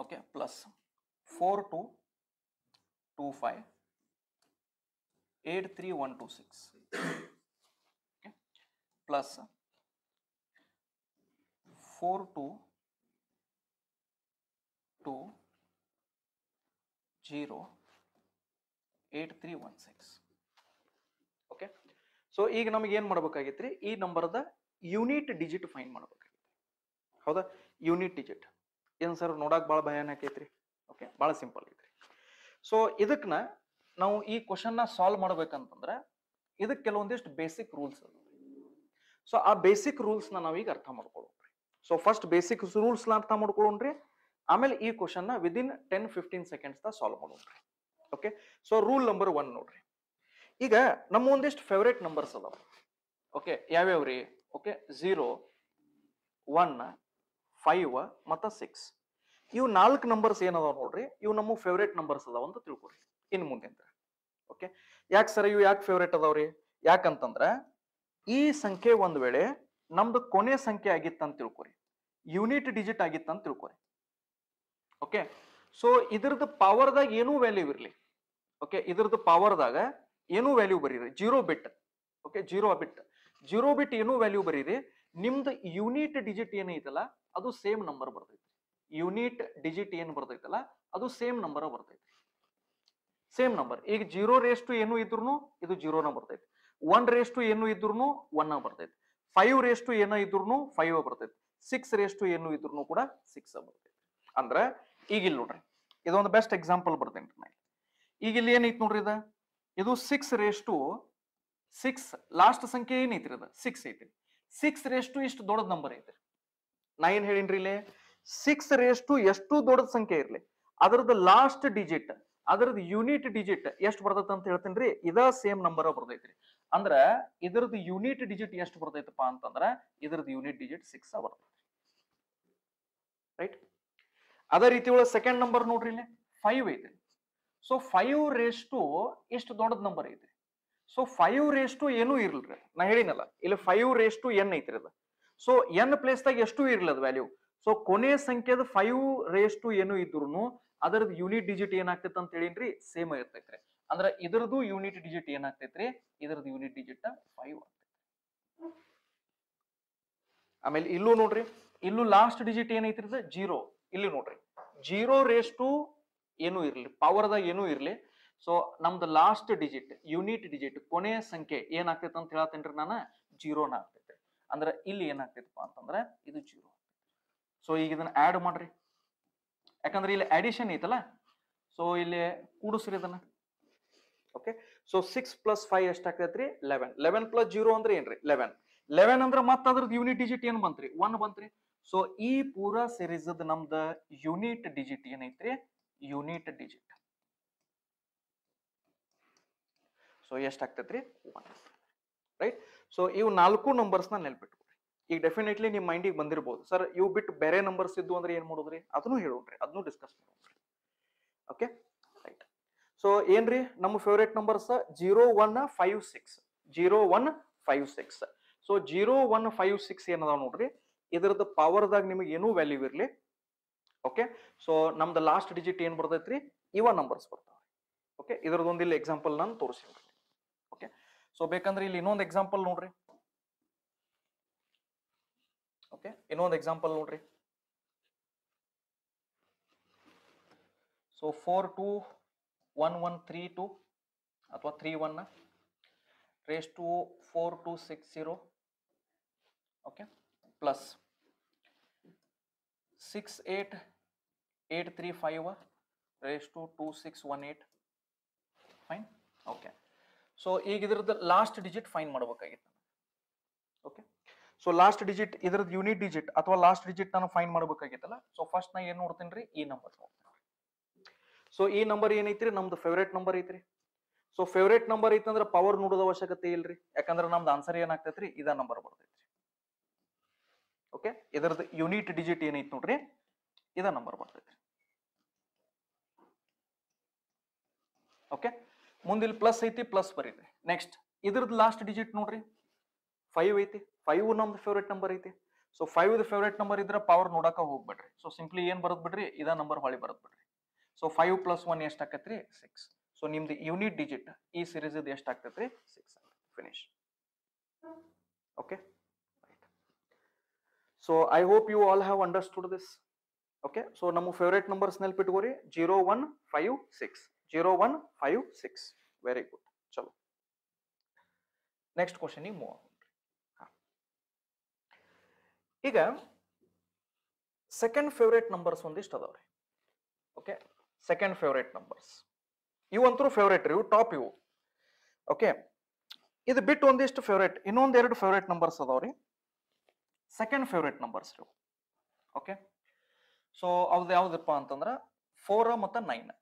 Okay, plus 4225 83126, plus 42208316. Okay, so ಈಗ ನಮಗೆ ಏನ್ ಮಾಡ್ಬೇಕಾಗಿತ್ರಿ, ಈ ನಂಬರ್ದ ಯೂನಿಟ್ ಡಿಜಿಟ್ ಫೈಂಡ್ ಮಾಡ್ಬೇಕಾಗಿತ್ತು. ಹೌದಾ, ಯೂನಿಟ್ ಡಿಜಿಟ್ ಏನ್ ಸರ್ ನೋಡಕ್ ಭಾಳ ಭಯಾನಕ ಐತ್ರಿ. ಓಕೆ, ಭಾಳ ಸಿಂಪಲ್ ಐತ್ರಿ. ಸೊ ಇದಕ್ಕನ ನಾವು ಈ ಕ್ವಶನ್ ನ ಸಾಲ್ವ್ ಮಾಡ್ಬೇಕಂತಂದ್ರೆ ಇದಕ್ಕೆ ಕೆಲವೊಂದಿಷ್ಟು ಬೇಸಿಕ್ ರೂಲ್ಸ್ ಅದ. ಸೊ ಆ ಬೇಸಿಕ್ ರೂಲ್ಸ್ ನ ನಾವೀಗ ಅರ್ಥ ಮಾಡ್ಕೊಳ್ಳೋಣ್ರಿ. ಸೊ ಫಸ್ಟ್ ಬೇಸಿಕ್ ರೂಲ್ಸ್ ನ ಅರ್ಥ ಮಾಡ್ಕೊಳ್ಳೋಣ್ರಿ, ಆಮೇಲೆ ಈ ಕ್ವಶನ್ ನ ವಿದಿನ್ 10-15 ಸೆಕೆಂಡ್ಸ್ ದ ಸಾಲ್ವ್ ಮಾಡೋಣ್ರಿ. ಓಕೆ, ಸೊ ರೂಲ್ ನಂಬರ್ 1 ನೋಡ್ರಿ. ಈಗ ನಮ್ಮ ಒಂದಿಷ್ಟು ಫೇವ್ರೇಟ್ ನಂಬರ್ಸ್ ಅದಾವ. ಓಕೆ, ಯಾವ್ಯಾವ್ರಿ, ಓಕೆ, 0, 1, 5 ಮತ್ತು 6. ಇವು 4 ನಂಬರ್ಸ್ ಏನದಾವ ನೋಡ್ರಿ, ಇವು ನಮ್ಮ ಫೇವ್ರೇಟ್ ನಂಬರ್ಸ್ ಅದಾವ ಅಂತ ತಿಳ್ಕೊರಿ ಇನ್ ಮುಂದಿಂದ. ಓಕೆ, ಯಾಕೆ ಸರ್ ಇವು ಯಾಕೆ ಫೇವ್ರೇಟ್ ಅದಾವ್ರಿ, ಯಾಕಂತಂದ್ರ ಈ ಸಂಖ್ಯೆ ಒಂದ್ ವೇಳೆ ನಮ್ದು ಕೊನೆ ಸಂಖ್ಯೆ ಆಗಿತ್ತಂತ ತಿಳ್ಕೊರಿ, ಯೂನಿಟ್ ಡಿಜಿಟ್ ಆಗಿತ್ತಂತ ತಿಳ್ಕೊರಿ. ಓಕೆ, ಸೊ ಇದ್ರದ್ದು ಪವರ್ದಾಗ ಏನೂ ವ್ಯಾಲ್ಯೂ ಇರ್ಲಿ. ಓಕೆ, ಇದ್ರದ್ದು ಪವರ್ದಾಗ ಏನೂ ವ್ಯಾಲ್ಯೂ ಬರೀರಿ, 0 ಬಿಟ್. ಓಕೆ, 0 ಬಿಟ್ ಏನೂ ವ್ಯಾಲ್ಯೂ ಬರೀರಿ, ನಿಮ್ದು ಯೂನಿಟ್ ಡಿಜಿಟ್ ಏನೈತಲ್ಲ ಅದು ಸೇಮ್ ನಂಬರ್ ಬರ್ತೈತಿ. ಯೂನಿಟ್ ಡಿಜಿಟ್ ಏನ್ ಬರ್ತೈತಲ್ಲ ಅದು ಸೇಮ್ ನಂಬರ್ ಬರ್ತೈತಿ, ಸೇಮ್ ನಂಬರ್. ಈಗ 0 ಏನು ಇದ್ರು ಇದು 0 ಬರ್ತೈತಿ, 1 ಏನು ಇದ್ರು 1 ಬರ್ತೈತಿ, 5 ಏನೋ ಇದ್ರು 5 ಬರ್ತೈತಿ, 6 ಏನು ಇದ್ರು ಕೂಡ 6 ಬರ್ತೈತಿ. ಅಂದ್ರ ಈಗ ಇಲ್ಲಿ ನೋಡ್ರಿ, ಇದೊಂದು ಬೆಸ್ಟ್ ಎಕ್ಸಾಂಪಲ್ ಬರ್ತೇನೆ ನಾ. ಈಗ ಇಲ್ಲಿ ಏನೈತಿ ನೋಡ್ರಿ, ಇದು 6 ಲಾಸ್ಟ್ ಸಂಖ್ಯೆ ಏನೈತ್ರಿ, ಅದು 6 ಐತ್ರಿ. 6 ಇಷ್ಟು ದೊಡ್ಡದ ನಂಬರ್ ಐತ್ರಿ. ನಾ ಏನ್ ಹೇಳಿನ್ರಿ ಇಲ್ಲಿ, 6 ಎಷ್ಟು ದೊಡ್ಡದ ಸಂಖ್ಯೆ ಇರ್ಲಿ ಅದರದ್ದು ಲಾಸ್ಟ್ ಡಿಜಿಟ್, ಅದರದ್ದು ಯೂನಿಟ್ ಡಿಜಿಟ್ ಎಷ್ಟು ಬರ್ತೈತೆ ಅಂತ ಹೇಳ್ತೇನ್ರಿ, ಇದ ಸೇಮ್ ನಂಬರ್ ಬರ್ತೈತ್ರಿ. ಅಂದ್ರ ಇದ್ರದ್ದು ಯೂನಿಟ್ ಡಿಜಿಟ್ ಎಷ್ಟು ಬರ್ತೈತಪ್ಪ ಅಂತಂದ್ರ ಇದ್ರದ್ದು ಯೂನಿಟ್ ಡಿಜಿಟ್ 6 ಬರ್ತೈತಿ. ರೈಟ್. ಅದೇ ರೀತಿ ಒಳಗೆ ಸೆಕೆಂಡ್ ನಂಬರ್ ನೋಡ್ರಿ, ಇಲ್ಲಿ 5 ಐತಿ. ಸೊ 5 ಇಷ್ಟು ದೊಡ್ಡದ ನಂಬರ್ ಐತಿ. ಸೊ 5 ಏನೂ ಇರ್ಲ್ರಿ, ನಾ ಹೇಳಿನಲ್ಲ ಇಲ್ಲಿ 5 n ಐತ್ರಿ ಅದು. ಸೊ n ಪ್ಲೇಸ್ ದಾಗ ಎಷ್ಟು ಇರ್ಲಿ ಅದು ವ್ಯಾಲ್ಯೂ. ಸೊ ಕೊನೆ ಸಂಖ್ಯೆದ 5 ಏನು ಇದ್ರು ಅದರದ್ದು ಯೂನಿಟ್ ಡಿಜಿಟ್ ಏನಾಗ್ತೈತೆ ಅಂತ ಹೇಳಿನ್ರಿ, ಸೇಮ್ ಇರ್ತೈತ್ರಿ. ಅಂದ್ರ ಇದ್ರದ್ದು ಯೂನಿಟ್ ಡಿಜಿಟ್ ಏನಾಗ್ತೈತ್ರಿ, ಇದ್ರದ್ದು ಯೂನಿಟ್ ಡಿಜಿಟ್ 5 ಆಗ್ತೈತಿ. ಆಮೇಲೆ ಇಲ್ಲೂ ನೋಡ್ರಿ, ಇಲ್ಲೂ ಲಾಸ್ಟ್ ಡಿಜಿಟ್ ಏನೈತ್ರಿ, 0. ಇಲ್ಲಿ ನೋಡ್ರಿ 0 ಏನು ಇರ್ಲಿ, ಪವರ್ದಾಗ ಏನೂ ಇರ್ಲಿ, ಸೊ ನಮ್ದು ಲಾಸ್ಟ್ ಡಿಜಿಟ್ ಯೂನಿಟ್ ಡಿಜಿಟ್ ಕೊನೆ ಸಂಖ್ಯೆ ಏನಾಗ್ತೈತೆ ಅಂತ ಹೇಳ್ತೇನ್ರಿ ನಾನು, 0 ಆಗ್ತೈತೆ. ಅಂದ್ರೆ ಇಲ್ಲಿ ಏನಾಗ್ತೈತಪ್ಪ ಅಂತಂದ್ರೆ ಇದು 0. ಸೊ ಈಗ ಇದನ್ನ ಆಡ್ ಮಾಡ್ರಿ, ಯಾಕಂದ್ರೆ ಇಲ್ಲಿ ಅಡಿಷನ್ ಐತಲ್ಲ, ಸೊ ಇಲ್ಲಿ ಕೂಡಿಸ್ರಿ ಇದನ್ನ. Okay, so 6 + 5 ಎಷ್ಟಾಗ್ತೈತ್ರಿ, 11. 11 + 0 ಅಂದ್ರೆ ಏನ್ರಿ, 11. 11 ಅಂದ್ರೆ ಮತ್ತೆ ಅದ್ರದ್ದು ಯೂನಿಟ್ ಡಿಜಿಟ್ ಏನ್ ಬಂತ್ರಿ, 1 ಬಂತ್ರಿ. ಸೊ ಈ ಪೂರಾ ಸೀರೀಸ್ ನಮ್ದ ಯೂನಿಟ್ ಡಿಜಿಟ್ ಏನೈತ್ರಿ, ಯೂನಿಟ್ ಡಿಜಿಟ್. ಸೊ ಎಷ್ಟಾಗ್ತೈತ್ರಿ, 1. ರೈಟ್. ಸೊ ಇವು 4 ನಂಬರ್ಸ್ ನ ನೆನ್ಪಿಟ್ಕೊಡ್ರಿ. ಈಗ ಡೆಫಿನೆಟ್ಲಿ ನಿಮ್ ಮೈಂಡಿಗೆ ಬಂದಿರಬಹುದು, ಸರ್ ಇವು ಬಿಟ್ಟು ಬೇರೆ ನಂಬರ್ಸ್ ಇದ್ದು ಅಂದ್ರೆ ಏನ್ ಮಾಡೋದ್ರಿ, ಅದನ್ನು ಹೇಳೋಣ್ರಿ, ಅದನ್ನು ಡಿಸ್ಕಸ್ ಮಾಡೋಣ್ರಿ. Okay, right. ಸೊ ಏನ್ರಿ ನಮ್ಮ ಫೇವ್ರೇಟ್ ನಂಬರ್ಸ್ 0, 1, 5, 6. 0, 1, 5, 6. ಸೊ 0, 1, 5, 6 ಏನದಾವ ನೋಡ್ರಿ, ಇದ್ರದ್ದು ಪವರ್ದಾಗ ನಿಮಗೆ ಏನೂ ವ್ಯಾಲ್ಯೂ ಇರ್ಲಿ. ಓಕೆ, ಸೊ ನಮ್ದು ಲಾಸ್ಟ್ ಡಿಜಿಟ್ ಏನ್ ಬರ್ತೈತ್ರಿ, ಇವನ್ ನಂಬರ್ಸ್ ಬರ್ತಾವ. ಓಕೆ, ಇದರದೊಂದು ಇಲ್ಲಿ ಎಕ್ಸಾಂಪಲ್ ನಾನು ತೋರಿಸ್ತೀನಿ. ಓಕೆ, ಸೊ ಬೇಕಂದ್ರೆ ಇಲ್ಲಿ ಇನ್ನೊಂದು ಎಕ್ಸಾಂಪಲ್ ನೋಡ್ರಿ. ಓಕೆ, ಇನ್ನೊಂದು ಎಕ್ಸಾಂಪಲ್ ನೋಡ್ರಿ. ಸೊ 421132 ಅಥವಾ 31 raised to 4260, okay, plus 68835 raised to 2618. Fine. Okay, so ಈಗ ಇದ್ರದ್ದು ಲಾಸ್ಟ್ ಡಿಜಿಟ್ ಫೈನ್ ಮಾಡಬೇಕಾಗಿತ್ತು. ಓಕೆ, ಸೊ ಲಾಸ್ಟ್ ಡಿಜಿಟ್ ಇದ್ರದ್ದು ಯೂನಿಟ್ ಡಿಜಿಟ್ ಅಥವಾ ಲಾಸ್ಟ್ ಡಿಜಿಟ್ ನಾನು ಫೈನ್ ಮಾಡಬೇಕಾಗಿತ್ತಲ್ಲ. ಸೊ ಫಸ್ಟ್ ನಾ ಏನ್ ನೋಡ್ತೀನಿ ರೀ, ಈ ನಂಬರ್ ನೋಡ್ತೀನಿ. ಸೊ ಈ ನಂಬರ್ ಏನೈತ್ರಿ, ನಮ್ದು ಫೇವ್ರೇಟ್ ನಂಬರ್ ಐತ್ರಿ. ಸೊ ಫೇವ್ರೇಟ್ ನಂಬರ್ ಐತಂದ್ರೆ ಪವರ್ ನೋಡೋದ ಅವಶ್ಯಕತೆ ಇಲ್ರಿ, ಯಾಕಂದ್ರೆ ನಮ್ದು ಆನ್ಸರ್ ಏನಾಗ್ತೈತ್ರಿ, ಇದ ನಂಬರ್ ಬರ್ತೈತ್ರಿ. ಓಕೆ, ಇದರದ್ದು ಯೂನಿಟ್ ಡಿಜಿಟ್ ಏನೈತಿ ನೋಡ್ರಿ, ಇದ ನಂಬರ್ ಬರ್ತೈತ್ರಿ. ಓಕೆ, ಮುಂದಿಲ್ ಪ್ಲಸ್ ಐತಿ, ಪ್ಲಸ್ ಬರೀರಿ. ನೆಕ್ಸ್ಟ್ ಇದ್ರದ್ದು ಲಾಸ್ಟ್ ಡಿಜಿಟ್ ನೋಡ್ರಿ, 5 ಐತಿ. 5 ನಮ್ದು ಫೇವ್ರೇಟ್ ನಂಬರ್ ಐತಿ. ಸೊ 5 ಫೇವ್ರೇಟ್ ನಂಬರ್ ಇದ್ರೆ ಪವರ್ ನೋಡಕ ಹೋಗ್ಬೇಡ್ರಿ. ಸೊ ಸಿಂಪ್ಲಿ ಏನ್ ಬರದ್ ಬಿಡ್ರಿ, ಇದ ನಂಬರ್ ಹೊಳಿ ಬರದ್ ಬಿಡ್ರಿ. ಸೊ 5 + 1 ಎಷ್ಟು ಆಕತ್ರಿ, 6. ಸೊ ನಿಮ್ದು ಯೂನಿಟ್ ಡಿಜಿಟ್ ಈ ಸೀರೀಸ್ ಇದು ಎಷ್ಟು ಆಗ್ತೈತ್ರಿ, 6 ಆಗ್ತೈತಿ. Finish. Okay, so I hope you all have understood this. Okay, so ನಮ್ಮ ಫೇವ್ರೇಟ್ ನಂಬರ್ಸ್ ನೆನಪಿಟ್ಕೋರಿ, 0156 0156. Very good. ಚಲೋ, ನೆಕ್ಸ್ಟ್ ಕ್ವಶನ್ ಮೂವ್ ಆಗೋಣ. ಈಗ ಸೆಕೆಂಡ್ ಫೇವ್ರೇಟ್ ನಂಬರ್ಸ್ ಒಂದಿಷ್ಟು ಅದಾವ್ರಿ. ಓಕೆ, ಸೆಕೆಂಡ್ ಫೇವ್ರೇಟ್ ನಂಬರ್ಸ್ ಇವಂತರೂ ಫೇವ್ರೇಟ್ ರೀ, ಇವು ಟಾಪ್ ಇವು. ಓಕೆ, ಇದು ಬಿಟ್ಟು ಒಂದಿಷ್ಟು ಫೇವ್ರೇಟ್, ಇನ್ನೊಂದೆರಡು ಫೇವ್ರೇಟ್ ನಂಬರ್ಸ್ ಅದಾವ್ರಿ, ಸೆಕೆಂಡ್ ಫೇವ್ರೇಟ್ ನಂಬರ್ಸ್ ರೀ. ಓಕೆ, ಸೊ ಅವ್ದು ಯಾವ್ದಪ್ಪ ಅಂತಂದ್ರ 4 ಮತ್ತು 9.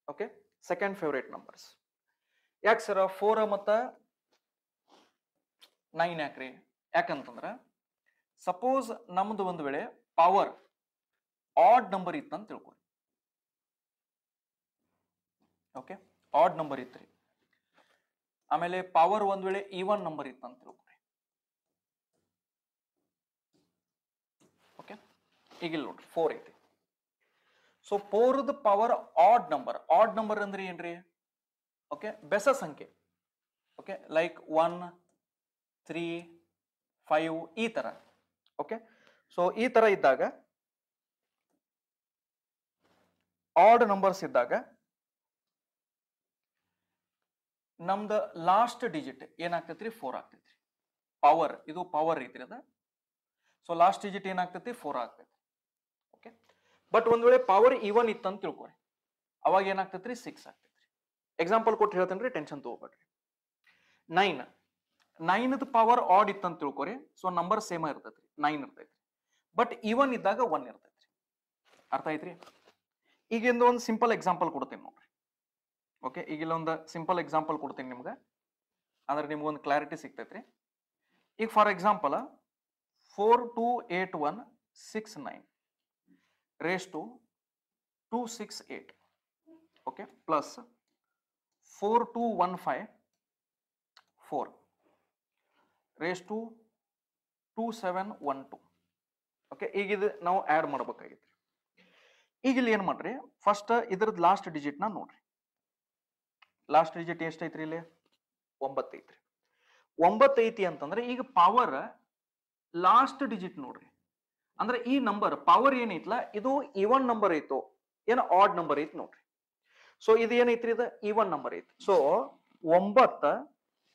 Okay, second favourite numbers. ಯಾಕೆ ಸರ 4 ಮತ್ತು 9 ಯಾಕ್ರಿ? ಯಾಕಂತಂದ್ರ ಸಪೋಸ್ ನಮ್ದು ಒಂದ್ ವೇಳೆ ಪವರ್ ಆಡ್ ನಂಬರ್ ಇತ್ತಂತ ತಿಳ್ಕೊರಿ. ಓಕೆ, ಆಡ್ ನಂಬರ್ ಇತ್ರಿ. ಆಮೇಲೆ ಪವರ್ ಒಂದ್ ವೇಳೆ ಈವನ್ ನಂಬರ್ ಇತ್ತಂತ ತಿಳ್ಕೊರಿ. ಓಕೆ, ಈಗ ಇಲ್ಲಿ ನೋಡ್ರಿ 4 ಐತಿ. ಸೊ 4ದ ಪವರ್ ಆಡ್ ನಂಬರ್ ಅಂದ್ರೆ ಏನ್ರಿ? ಓಕೆ, ಬೆಸ ಸಂಖ್ಯೆ. ಓಕೆ, ಲೈಕ್ 1 3 5 ಈ ತರ. ಓಕೆ, ಸೊ ಈ ತರ ಇದ್ದಾಗ, ಆಡ್ ನಂಬರ್ಸ್ ಇದ್ದಾಗ ನಮ್ದ ಲಾಸ್ಟ್ ಡಿಜಿಟ್ ಏನಾಗ್ತೈತ್ರಿ, 4 ಆಗ್ತೈತ್ರಿ. ಪವರ್ ಇದು ಪವರ್ ಐತ್ರಿ ಅದ. ಸೊ ಲಾಸ್ಟ್ ಡಿಜಿಟ್ ಏನಾಗ್ತೈತಿ, 4 ಆಗ್ತೈತಿ. ಓಕೆ, ಬಟ್ ಒಂದ್ ವೇಳೆ ಪವರ್ ಈವನ್ ಇತ್ತಂತ ತಿಳ್ಕೊರಿ, ಅವಾಗ ಏನಾಗ್ತೈತ್ರಿ, 6 ಆಗ್ತೈತ್ರಿ. ಎಕ್ಸಾಂಪಲ್ ಕೊಟ್ಟು ಹೇಳ್ತೇನ್ರಿ, ಟೆನ್ಷನ್ ತಗೋಬೇಡ್ರಿ. 9ದ ಪವರ್ ಆಡ್ ಇತ್ತಂತ ತಿಳ್ಕೊರಿ, ಸೊ ನಂಬರ್ ಸೇಮ್ ಇರ್ತೈತ್ರಿ, 9 ಇರ್ತೈತ್ರಿ. ಬಟ್ ಈವನ್ ಇದ್ದಾಗ 1 ಇರ್ತೈತ್ರಿ. ಅರ್ಥ ಐತ್ರಿ? ಈಗ ಒಂದು ಸಿಂಪಲ್ ಎಕ್ಸಾಂಪಲ್ ಕೊಡ್ತೀನಿ ನೋಡ್ರಿ. ಓಕೆ, ಈಗ ಇಲ್ಲೊಂದು ಸಿಂಪಲ್ ಎಕ್ಸಾಂಪಲ್ ಕೊಡ್ತೀನಿ ನಿಮ್ಗೆ, ಅಂದ್ರೆ ನಿಮ್ಗೊಂದು ಕ್ಲಾರಿಟಿ ಸಿಗ್ತೈತ್ರಿ. ಈಗ for example 428169 raised to 268. Okay, plus 42154 raised to 2712. Okay, ಈಗ ಇದು ನಾವು ಆಡ್ ಮಾಡ್ಬೇಕಾಗಿತ್ತು. ಈಗ ಇಲ್ಲಿ ಏನ್ ಮಾಡ್ರಿ, ಫಸ್ಟ್ ಇದ್ರದ್ದು ಲಾಸ್ಟ್ ಡಿಜಿಟ್ ನ ನೋಡ್ರಿ. ಲಾಸ್ಟ್ ಡಿಜಿಟ್ ಎಷ್ಟೈತ್ರಿ ಇಲ್ಲಿ, 9 ಐತ್ರಿ. 9 ಐತಿ ಅಂತಂದ್ರೆ ಈಗ ಪವರ್ ಲಾಸ್ಟ್ ಡಿಜಿಟ್ ನೋಡ್ರಿ, ಅಂದ್ರೆ ಈ ನಂಬರ್ ಪವರ್ ಏನೈತ್ಲ, ಇದು ಈವನ್ ನಂಬರ್ ಐತೋ ಏನ ಆಡ್ ನಂಬರ್ ಐತಿ ನೋಡ್ರಿ. ಸೊ ಇದು ಏನೈತ್ರಿ, ಇದು ಈವನ್ ನಂಬರ್ ಐತಿ. ಸೊ 9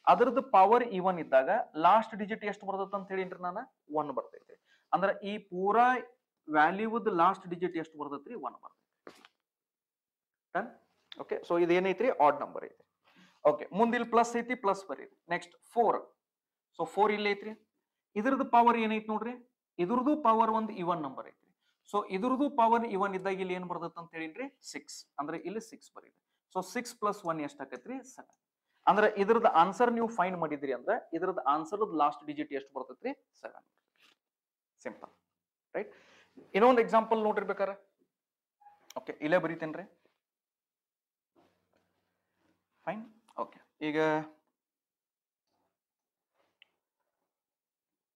ಅದ್ರದ್ದು ಪವರ್ ಈವನ್ ಇದ್ದಾಗ ಲಾಸ್ಟ್ ಡಿಜಿಟ್ ಎಷ್ಟು ಬರ್ತೈತೆ ಅಂತ ಹೇಳಿನ್ರಿ ನಾನು, 1 ಬರ್ತೈತಿ. ಅಂದ್ರೆ ಈ ಪೂರಾ ವ್ಯಾಲ್ಯೂದ ಲಾಸ್ಟ್ ಡಿಜಿಟ್ ಎಷ್ಟು ಬರ್ತೈತ್ರಿ, 1 ಬರ್ತೈತಿ. ಡನ್. ಓಕೆ, ಸೊ ಇದು ಏನೈತ್ರಿ, ಆಡ್ ನಂಬರ್ ಐತಿ. ಓಕೆ, ಮುಂದಿಲ್ ಪ್ಲಸ್ ಐತಿ, ಪ್ಲಸ್ ಬರೀರಿ. ನೆಕ್ಸ್ಟ್ 4. ಸೊ 4 ಇಲ್ಲಿ ಐತ್ರಿ. ಇದ್ರದ್ದು ಪವರ್ ಏನೈತಿ ನೋಡ್ರಿ, ಇದ್ರದ್ದು ಪವರ್ ಒಂದು ಇವನ್ ನಂಬರ್ ಐತ್ರಿ. ಸೊ ಇದ್ರದ್ದು ಪವರ್ ಇವನ್ ಇದ್ದಾಗ ಇಲ್ಲಿ ಏನ್ ಬರ್ತೈತೆ ಅಂತ ಹೇಳಿನ್ರಿ, 6. ಅಂದ್ರೆ ಇಲ್ಲಿ 6 ಬರೀರಿ. ಸೊ 6 + 1 ಎಷ್ಟು ಆಕೈತ್ರಿ, 7. ಅಂದ್ರೆ ಇದ್ರದ್ದು ಆನ್ಸರ್ ನೀವು ಫೈಂಡ್ ಮಾಡಿದ್ರಿ ಅಂದ್ರೆ ಇದ್ರದ್ದು ಆನ್ಸರ್ ಲಾಸ್ಟ್ ಡಿಜಿಟ್ ಎಷ್ಟು ಬರ್ತೈತ್ರಿ, 7. Simple, right? ಇನ್ನೊಂದು ಎಕ್ಸಾಂಪಲ್ ನೋಡಿರ್ಬೇಕಾರ. ಓಕೆ, ಇಲ್ಲೇ ಬರೀತೇನ್ರಿ. ಫೈನ್. ಓಕೆ, ಈಗ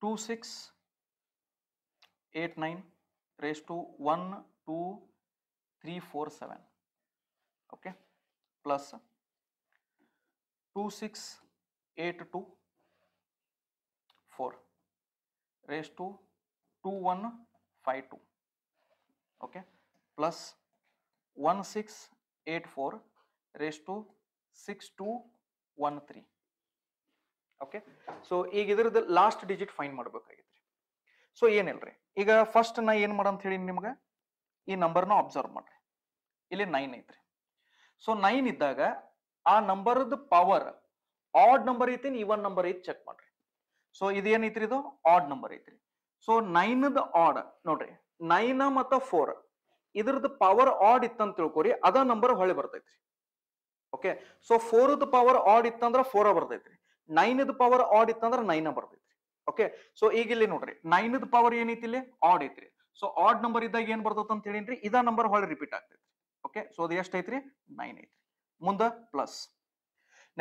2689 raised to 1 2 3 4 7, okay, plus 2 6 8 2 4 raised to 2 1 5 2, okay, plus 1 6 8 4 raised to 6 2 1 3, okay. So ಈಗ ಇದ್ರದ್ದು ಲಾಸ್ಟ್ ಡಿಜಿಟ್ ಫೈಂಡ್ ಮಾಡ್ಬೇಕಾಗಿತ್ರಿ. ಸೊ ಏನಿಲ್ರಿ, ಈಗ ಫಸ್ಟ್ ನಾ ಏನ್ ಮಾಡಂತ ಹೇಳಿ ನಿಮ್ಗೆ ಈ ನಂಬರ್ನ ಅಬ್ಸರ್ವ್ ಮಾಡ್ರಿ. ಇಲ್ಲಿ 9 ಐತ್ರಿ. ಸೊ 9 ಇದ್ದಾಗ ಆ ನಂಬರ್ದ ಪವರ್ ಆಡ್ ನಂಬರ್ ಐತಿ ಈವನ್ ನಂಬರ್ ಐತಿ ಚೆಕ್ ಮಾಡ್ರಿ. ಸೊ ಇದೇನೈತ್ರಿ, ಇದು ಆಡ್ ನಂಬರ್ ಐತ್ರಿ. ಸೊ 9ದ ಆಡ್ ನೋಡ್ರಿ, 9 ಮತ್ತ 4 ಇದ್ರದ್ದು ಪವರ್ ಆಡ್ ಇತ್ತಂತ ತಿಳ್ಕೊರಿ, ಅದ ನಂಬರ್ ಹೊಳೆ ಬರ್ತೈತ್ರಿ. ಓಕೆ, ಸೊ 4ದ ಪವರ್ ಆಡ್ ಇತ್ತಂದ್ರ 4 ಬರ್ತೈತ್ರಿ, 9ದ ಪವರ್ ಆಡ್ ಇತ್ತಂದ್ರ 9 ಬರ್ತೈತ್ರಿ. ಓಕೆ, ಸೊ ಈಗ ಇಲ್ಲಿ ನೋಡ್ರಿ 9ದ ಪವರ್ ಏನೈತಿ, ಇಲ್ಲಿ ಆಡ್ ಐತ್ರಿ. ಸೊ ಆಡ್ ನಂಬರ್ ಇದ್ದಾಗ ಏನ್ ಬರ್ತೈತೆ ಅಂತ ಹೇಳಿನ್ರಿ, ಇದ ನಂಬರ್ ಹೊಳೆ ರಿಪೀಟ್ ಆಗ್ತೈತ್ರಿ. ಓಕೆ, ಸೊ ಅದು ಎಷ್ಟು ಐತ್ರಿ, 9 ಐತ್ರಿ. ಮುಂದ ಪ್ಲಸ್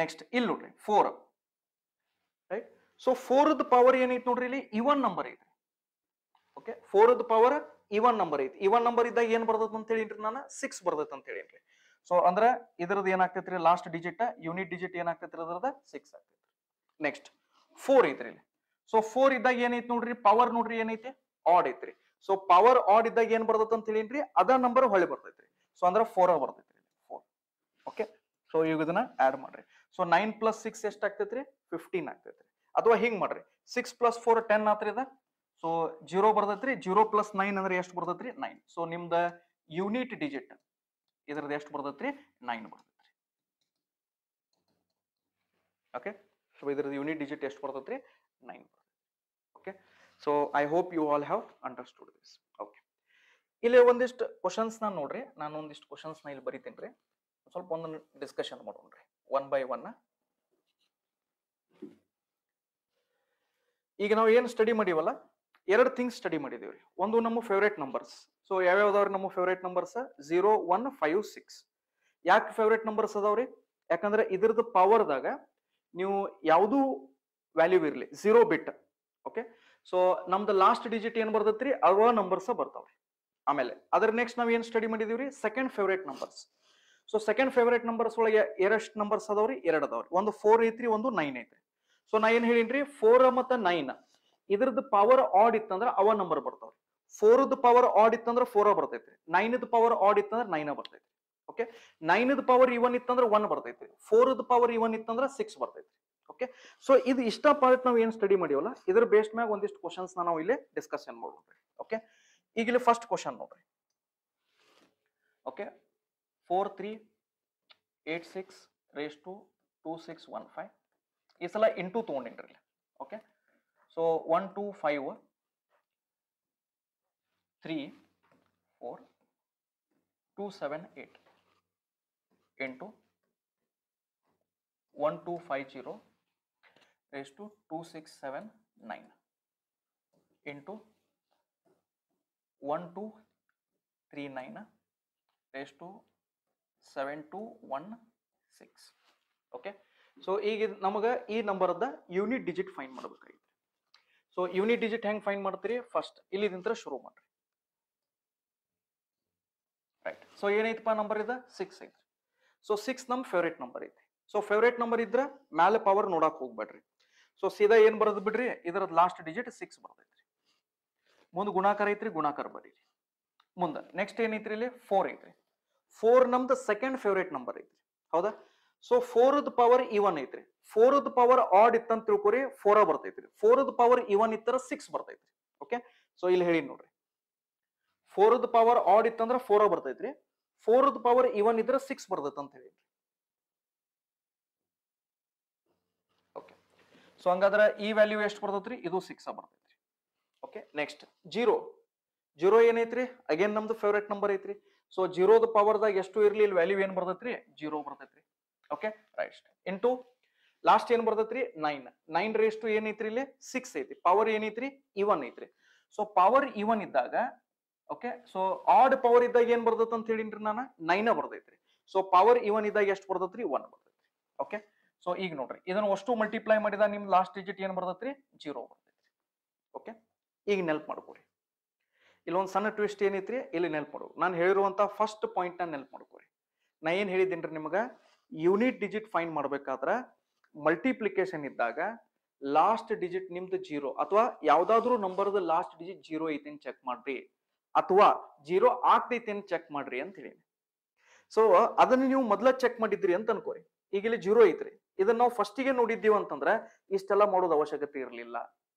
ನೆಕ್ಸ್ಟ್ ಇಲ್ಲಿ ನೋಡ್ರಿ 4, ರೈಟ್. ಸೊ 4ದ ಪವರ್ ಏನೈತಿ ನೋಡ್ರಿ, ಇಲ್ಲಿ ಇವನ್ ನಂಬರ್ ಐತ್ರಿ. ಓಕೆ, 4ದ ಪವರ್ ಇವನ್ ನಂಬರ್ ಐತಿ. ಇವನ್ ನಂಬರ್ ಇದ್ದಾಗ ಏನ್ ಬರ್ತೈತೆ ಅಂತ ಹೇಳಿನ್ರಿ, ನಾನು 6 ಬರ್ತೈತೆ ಅಂತ ಹೇಳಿನ್ರಿ. ಸೊ ಅಂದ್ರ ಇದ್ರದ್ದು ಏನಾಗ್ತೈತ್ರಿ, ಲಾಸ್ಟ್ ಡಿಜಿಟ್ ಯೂನಿಟ್ ಡಿಜಿಟ್ ಏನಾಗ್ತೈತ್ರಿ, ಅದ್ರದ 6 ಆಗ್ತೈತ್ರಿ. ನೆಕ್ಸ್ಟ್ 4 ಐತ್ರಿ ಇಲ್ಲಿ. ಸೊ 4 ಇದ್ದಾಗ ಏನೈತಿ ನೋಡ್ರಿ, ಪವರ್ ನೋಡ್ರಿ ಏನೈತಿ, ಆಡ್ ಐತ್ರಿ. ಸೊ ಪವರ್ ಆಡ್ ಇದ್ದಾಗ ಏನ್ ಬರ್ತೈತೆ ಅಂತ ಹೇಳಿನ್ರಿ, ಅದ ನಂಬರ್ ಹೊಳೆ ಬರ್ತೈತ್ರಿ. ಸೊ ಅಂದ್ರ 4 ಬರ್ತೈತ್ರಿ, 4. ಓಕೆ, ಸೊ ಈಗ ಇದನ್ನ ಆಡ್ ಮಾಡ್ರಿ. ಸೊ 9 + 6 ಎಷ್ಟು ಆಗ್ತೈತ್ರಿ, 15 ಆಗ್ತೈತ್ರಿ. ಅಥವಾ ಹಿಂಗ್ ಮಾಡ್ರಿ, 6 + 4 10 ಆತ್ರಿ ಇದ. ಸೊ 0 ಬರ್ತೈತ್ರಿ, 0 + 9 ಅಂದ್ರೆ ಎಷ್ಟು ಬರ್ತೈತ್ರಿ, 9. ಸೊ ನಿಮ್ದ ಯೂನಿಟ್ ಡಿಜಿಟ್ ಇದ್ರದ್ದು ಎಷ್ಟು ಬರ್ತೈತ್ರಿ, 9 ಬರ್ತೈತ್ರಿ. ಓಕೆ, ಸೊ ಇದ್ರದ್ದು ಯೂನಿಟ್ ಡಿಜಿಟ್ ಎಷ್ಟು ಬರ್ತೈತ್ರಿ, 9 ಬರ್ತೈತ್ರಿ. Okay, so I hope you all have understood this. Okay, ಇಲ್ಲಿ ಒಂದಿಷ್ಟು ಕ್ವಶನ್ಸ್ ನಾನು ನೋಡ್ರಿ, ನಾನು ಒಂದಿಷ್ಟು ಕ್ವಶನ್ಸ್ ನ ಇಲ್ಲಿ ಬರಿತೀನಿ ರೀ. ಸ್ವಲ್ಪ ಒಂದು ಡಿಸ್ಕಷನ್ ಮಾಡೋಣ್ರಿ ಒನ್ ಬೈ ಒನ್. ಈಗ ನಾವು ಏನು ಸ್ಟಡಿ ಮಾಡಿವಲ್ಲ, ಎರಡು ಥಿಂಗ್ಸ್ ಸ್ಟಡಿ ಮಾಡಿದೀವ್ರಿ. ಒಂದು ನಮ್ಮ ಫೇವ್ರೇಟ್ ನಂಬರ್ಸ್. ಸೊ ಯಾವ್ಯಾವ್ದವ್ರಿ ನಮ್ಮ ಫೇವ್ರೇಟ್ ನಂಬರ್ಸ್, 0 1 5 6. ಯಾಕೆ ಫೇವ್ರೇಟ್ ನಂಬರ್ಸ್ ಅದಾವ್ರಿ, ಯಾಕಂದ್ರೆ ಇದ್ರದ್ದು ಪವರ್ದಾಗ ನೀವು ಯಾವ್ದು ವ್ಯಾಲ್ಯೂ ಇರ್ಲಿ 0 ಬಿಟ್. ಓಕೆ, ಸೊ ನಮ್ದು ಲಾಸ್ಟ್ ಡಿಜಿಟ್ ಏನ್ ಬರ್ತೈತ್ರಿ, ಅವ ನಂಬರ್ಸ್ ಬರ್ತಾವ್ರಿ. ಆಮೇಲೆ ಅದ್ರ ನೆಕ್ಸ್ಟ್ ನಾವ್ ಏನ್ ಸ್ಟಡಿ ಮಾಡಿದೀವ್ರಿ, second favourite numbers. So second favourite numbers ಒಳಗೆ ಎಷ್ಟು ನಂಬರ್ಸ್ ಅದಾವ್ರಿ, 2 ಅದಾವ್ರಿ. ಒಂದು 4 ಐತ್ರಿ, ಒಂದು 9 ಐತ್ರಿ. ಸೊ ನಾ ಏನ್ ಹೇಳಿನ್ರಿ, 4 ಮತ್ತು 9 ಇದ್ರದ್ದು ಪವರ್ ಆಡ್ ಇತ್ತಂದ್ರ ಅವ ನಂಬರ್ ಬರ್ತಾವ್ರಿ. 4ದ ಪವರ್ ಆಡ್ ಇತ್ತಂದ್ರ 4 ಬರ್ತೈತ್ರಿ, 9ದ ಪವರ್ ಆಡ್ ಇತ್ತಂದ್ರ 9 ಬರ್ತೈತ್ರಿ. ಓಕೆ, 9ದ ಪವರ್ ಇವನ್ ಇತ್ತಂದ್ರ 1 ಬರ್ತೈತ್ರಿ, 4ದ ಪವರ್ ಇವನ್ ಇತ್ತಂದ್ರ 6 ಬರ್ತೈತ್ರಿ. ಓಕೆ, ಸೊ ಇದು ಇಷ್ಟ ಪಾರ್ಟ್ ನಾವು ಏನ್ ಸ್ಟಡಿ ಮಾಡಿವಲ್ಲ, ಇದ್ರ ಬೇಸ್ಡ್ ಮ್ಯಾಗ ಒಂದಿಷ್ಟು ಕ್ವಶನ್ಸ್ ನಾವು ಇಲ್ಲಿ ಡಿಸ್ಕಷನ್ ಮಾಡೋಣ್ರಿ. ಓಕೆ, ಈಗ ಇಲ್ಲಿ ಫಸ್ಟ್ ಕ್ವಶನ್ ನೋಡ್ರಿ. Okay, 4 3 8 6 raised to 2 6 1 5. ಈ ಸಲ ಇಂಟು ತಗೊಂಡಿನ್ರಿ. Okay, so 1 2 5 3 4 2 7 8 into 1 2 5 0 raised to 2 6 7 9 into 1 2 3 9 raised to 7 2 1 6. Okay, so ಈಗ ನಮಗ ಈ ನಂಬರ್ದ ಯೂನಿಟ್ ಡಿಜಿಟ್ ಫೈಂಡ್ ಮಾಡಬೇಕಾಗಿತ್ತು. ಸೊ ಯೂನಿಟ್ ಡಿಜಿಟ್ ಹೆಂಗ್ ಫೈಂಡ್ ಮಾಡ್ತೀರಿ, ಫಸ್ಟ್ ಇಲ್ಲಿಂದ ಶುರು ಮಾಡ್ರಿ. ರೈಟ್, ಸೊ ಏನೈತಪ್ಪ ನಂಬರ್ ಇದ 6 ಐತ್ರಿ. ಸೊ 6 ನಮ್ ಫೇವ್ರೇಟ್ ನಂಬರ್ ಐತಿ. ಸೊ ಫೇವ್ರೇಟ್ ನಂಬರ್ ಇದ್ರ ಮ್ಯಾಲೆ ಪವರ್ ನೋಡಕ್ ಹೋಗ್ಬೇಡ್ರಿ. ಸೊ ಸೀದಾ ಏನ್ ಬರೋದ್ ಬಿಡ್ರಿ, ಇದರದ ಲಾಸ್ಟ್ ಡಿಜಿಟ್ 6 ಬರ್ತೈತ್ರಿ. ಮುಂದ್ ಗುಣಾಕಾರ ಐತ್ರಿ, ಗುಣಾಕಾರ ಬರೀರಿ. ಮುಂದ ನೆಕ್ಸ್ಟ್ ಏನೈತ್ರಿ, ಇಲ್ಲಿ 4 ಐತ್ರಿ. 4 ನಮ್ದು ಸೆಕೆಂಡ್ ಫೇವ್ರೇಟ್ ನಂಬರ್ ಐತ್ರಿ, ಹೌದಾ. ಸೊ 4ದ ಪವರ್ ಇವನ್ ಐತ್ರಿ, 4ದ ಪವರ್ ಆಡ್ ಇತ್ತಂತ ತಿಳ್ಕೊರಿ, 4 ಬರ್ತೈತ್ರಿ. 4ದ ಪವರ್ ಇವನ್ ಇತ್ತರ 6 ಬರ್ತೈತ್ರಿ. ಓಕೆ, ಸೊ ಇಲ್ಲಿ ಹೇಳಿ ನೋಡ್ರಿ, 4ದ ಪವರ್ ಆಡ್ ಇತ್ತಂದ್ರ 4 ಬರ್ತೈತ್ರಿ, 4ದ ಪವರ್ ಇವನ್ ಇದ್ರ 6 ಬರ್ತೈತೆ ಅಂತ ಹೇಳಿ. ಓಕೆ, ಸೊ ಹಂಗಾದ್ರೆ ಈ ವ್ಯಾಲ್ಯೂ ಎಷ್ಟು ಬರ್ತೈತ್ರಿ, ಇದು 6 ಬರ್ತೈತ್ರಿ. ಓಕೆ, ನೆಕ್ಸ್ಟ್ 0 0 ಏನೈತ್ರಿ, ಅಗೇನ್ ನಮ್ದು ಫೇವ್ರೇಟ್ ನಂಬರ್ ಐತ್ರಿ. ಸೊ 0ದ ಪವರ್ದಾಗ ಎಷ್ಟು ಇರ್ಲಿ, ಇಲ್ಲಿ ವ್ಯಾಲ್ಯೂ ಏನ್ ಬರ್ತೈತ್ರಿ, 0 ಬರ್ತೈತ್ರಿ. Okay, right. ಇಂಟು ಲಾಸ್ಟ್ ಏನ್ ಬರ್ತೈತ್ರಿ, 9 9 raised to ಏನೈತ್ರಿ, ಇಲ್ಲಿ 6 ಐತಿ. ಪವರ್ ಏನೈತ್ರಿ, ಇವನ್ ಐತ್ರಿ. ಸೊ ಪವರ್ ಇವನ್ ಇದ್ದಾಗ, ಓಕೆ, ಸೊ ಆಡ್ ಪವರ್ ಇದ್ದಾಗ ಏನ್ ಬರ್ತೈತೆ ಅಂತ ಹೇಳಿನ್ರಿ ನಾನು, 9 ಬರ್ತೈತ್ರಿ. ಸೊ ಪವರ್ ಇವನ್ ಇದ್ದಾಗ ಎಷ್ಟು ಬರ್ತೈತ್ರಿ, 1 ಬರ್ತೈತ್ರಿ. ಓಕೆ, ಸೊ ಈಗ ನೋಡ್ರಿ, ಇದನ್ನ ಅಷ್ಟು ಮಲ್ಟಿಪ್ಲೈ ಮಾಡಿದಾಗ ನಿಮ್ ಲಾಸ್ಟ್ ಡಿಜಿಟ್ ಏನ್ ಬರ್ತೈತ್ರಿ, 0 ಬರ್ತೈತ್ರಿ. ಓಕೆ, ಈಗ ನೆನಪು ಮಾಡ್ಕೊರಿ. ಇಲ್ಲೊಂದು ಸಣ್ಣ ಟ್ವಿಸ್ಟ್ ಏನೈತ್ರಿ, ಇಲ್ಲಿ ನೆನಪು ಮಾಡು. ನಾನು ಹೇಳಿರುವಂತ ಫಸ್ಟ್ ಪಾಯಿಂಟ್ ನ ನೆನಪು ಮಾಡ್ಕೋರಿ. ನಾ ಏನ್ ಹೇಳಿದ್ದೇನ್ರಿ ನಿಮಗ, ಯೂನಿಟ್ ಡಿಜಿಟ್ ಫೈಂಡ್ ಮಾಡ್ಬೇಕಾದ್ರ ಮಲ್ಟಿಪ್ಲಿಕೇಶನ್ ಇದ್ದಾಗ ಲಾಸ್ಟ್ ಡಿಜಿಟ್ ನಿಮ್ದು 0 ಅಥವಾ ಯಾವ್ದಾದ್ರು ನಂಬರ್ದ ಲಾಸ್ಟ್ ಡಿಜಿಟ್ 0 ಐತಿ ಅಂತ ಚೆಕ್ ಮಾಡ್ರಿ, ಅಥವಾ 0 ಆಗ್ತೈತಿ ಅಂತ ಚೆಕ್ ಮಾಡ್ರಿ ಅಂತ ಹೇಳಿ. ಸೊ ಅದನ್ನ ನೀವು ಮೊದ್ಲ ಚೆಕ್ ಮಾಡಿದ್ರಿ ಅಂತ ಅನ್ಕೋರಿ. ಈಗ ಇಲ್ಲಿ 0 ಐತ್ರಿ, ಇದನ್ನ ನಾವು ಫಸ್ಟಿಗೆ ನೋಡಿದ್ದೀವಿ ಅಂತಂದ್ರೆ ಇಷ್ಟೆಲ್ಲ ಮಾಡೋದು ಅವಶ್ಯಕತೆ ಇರಲಿಲ್ಲ,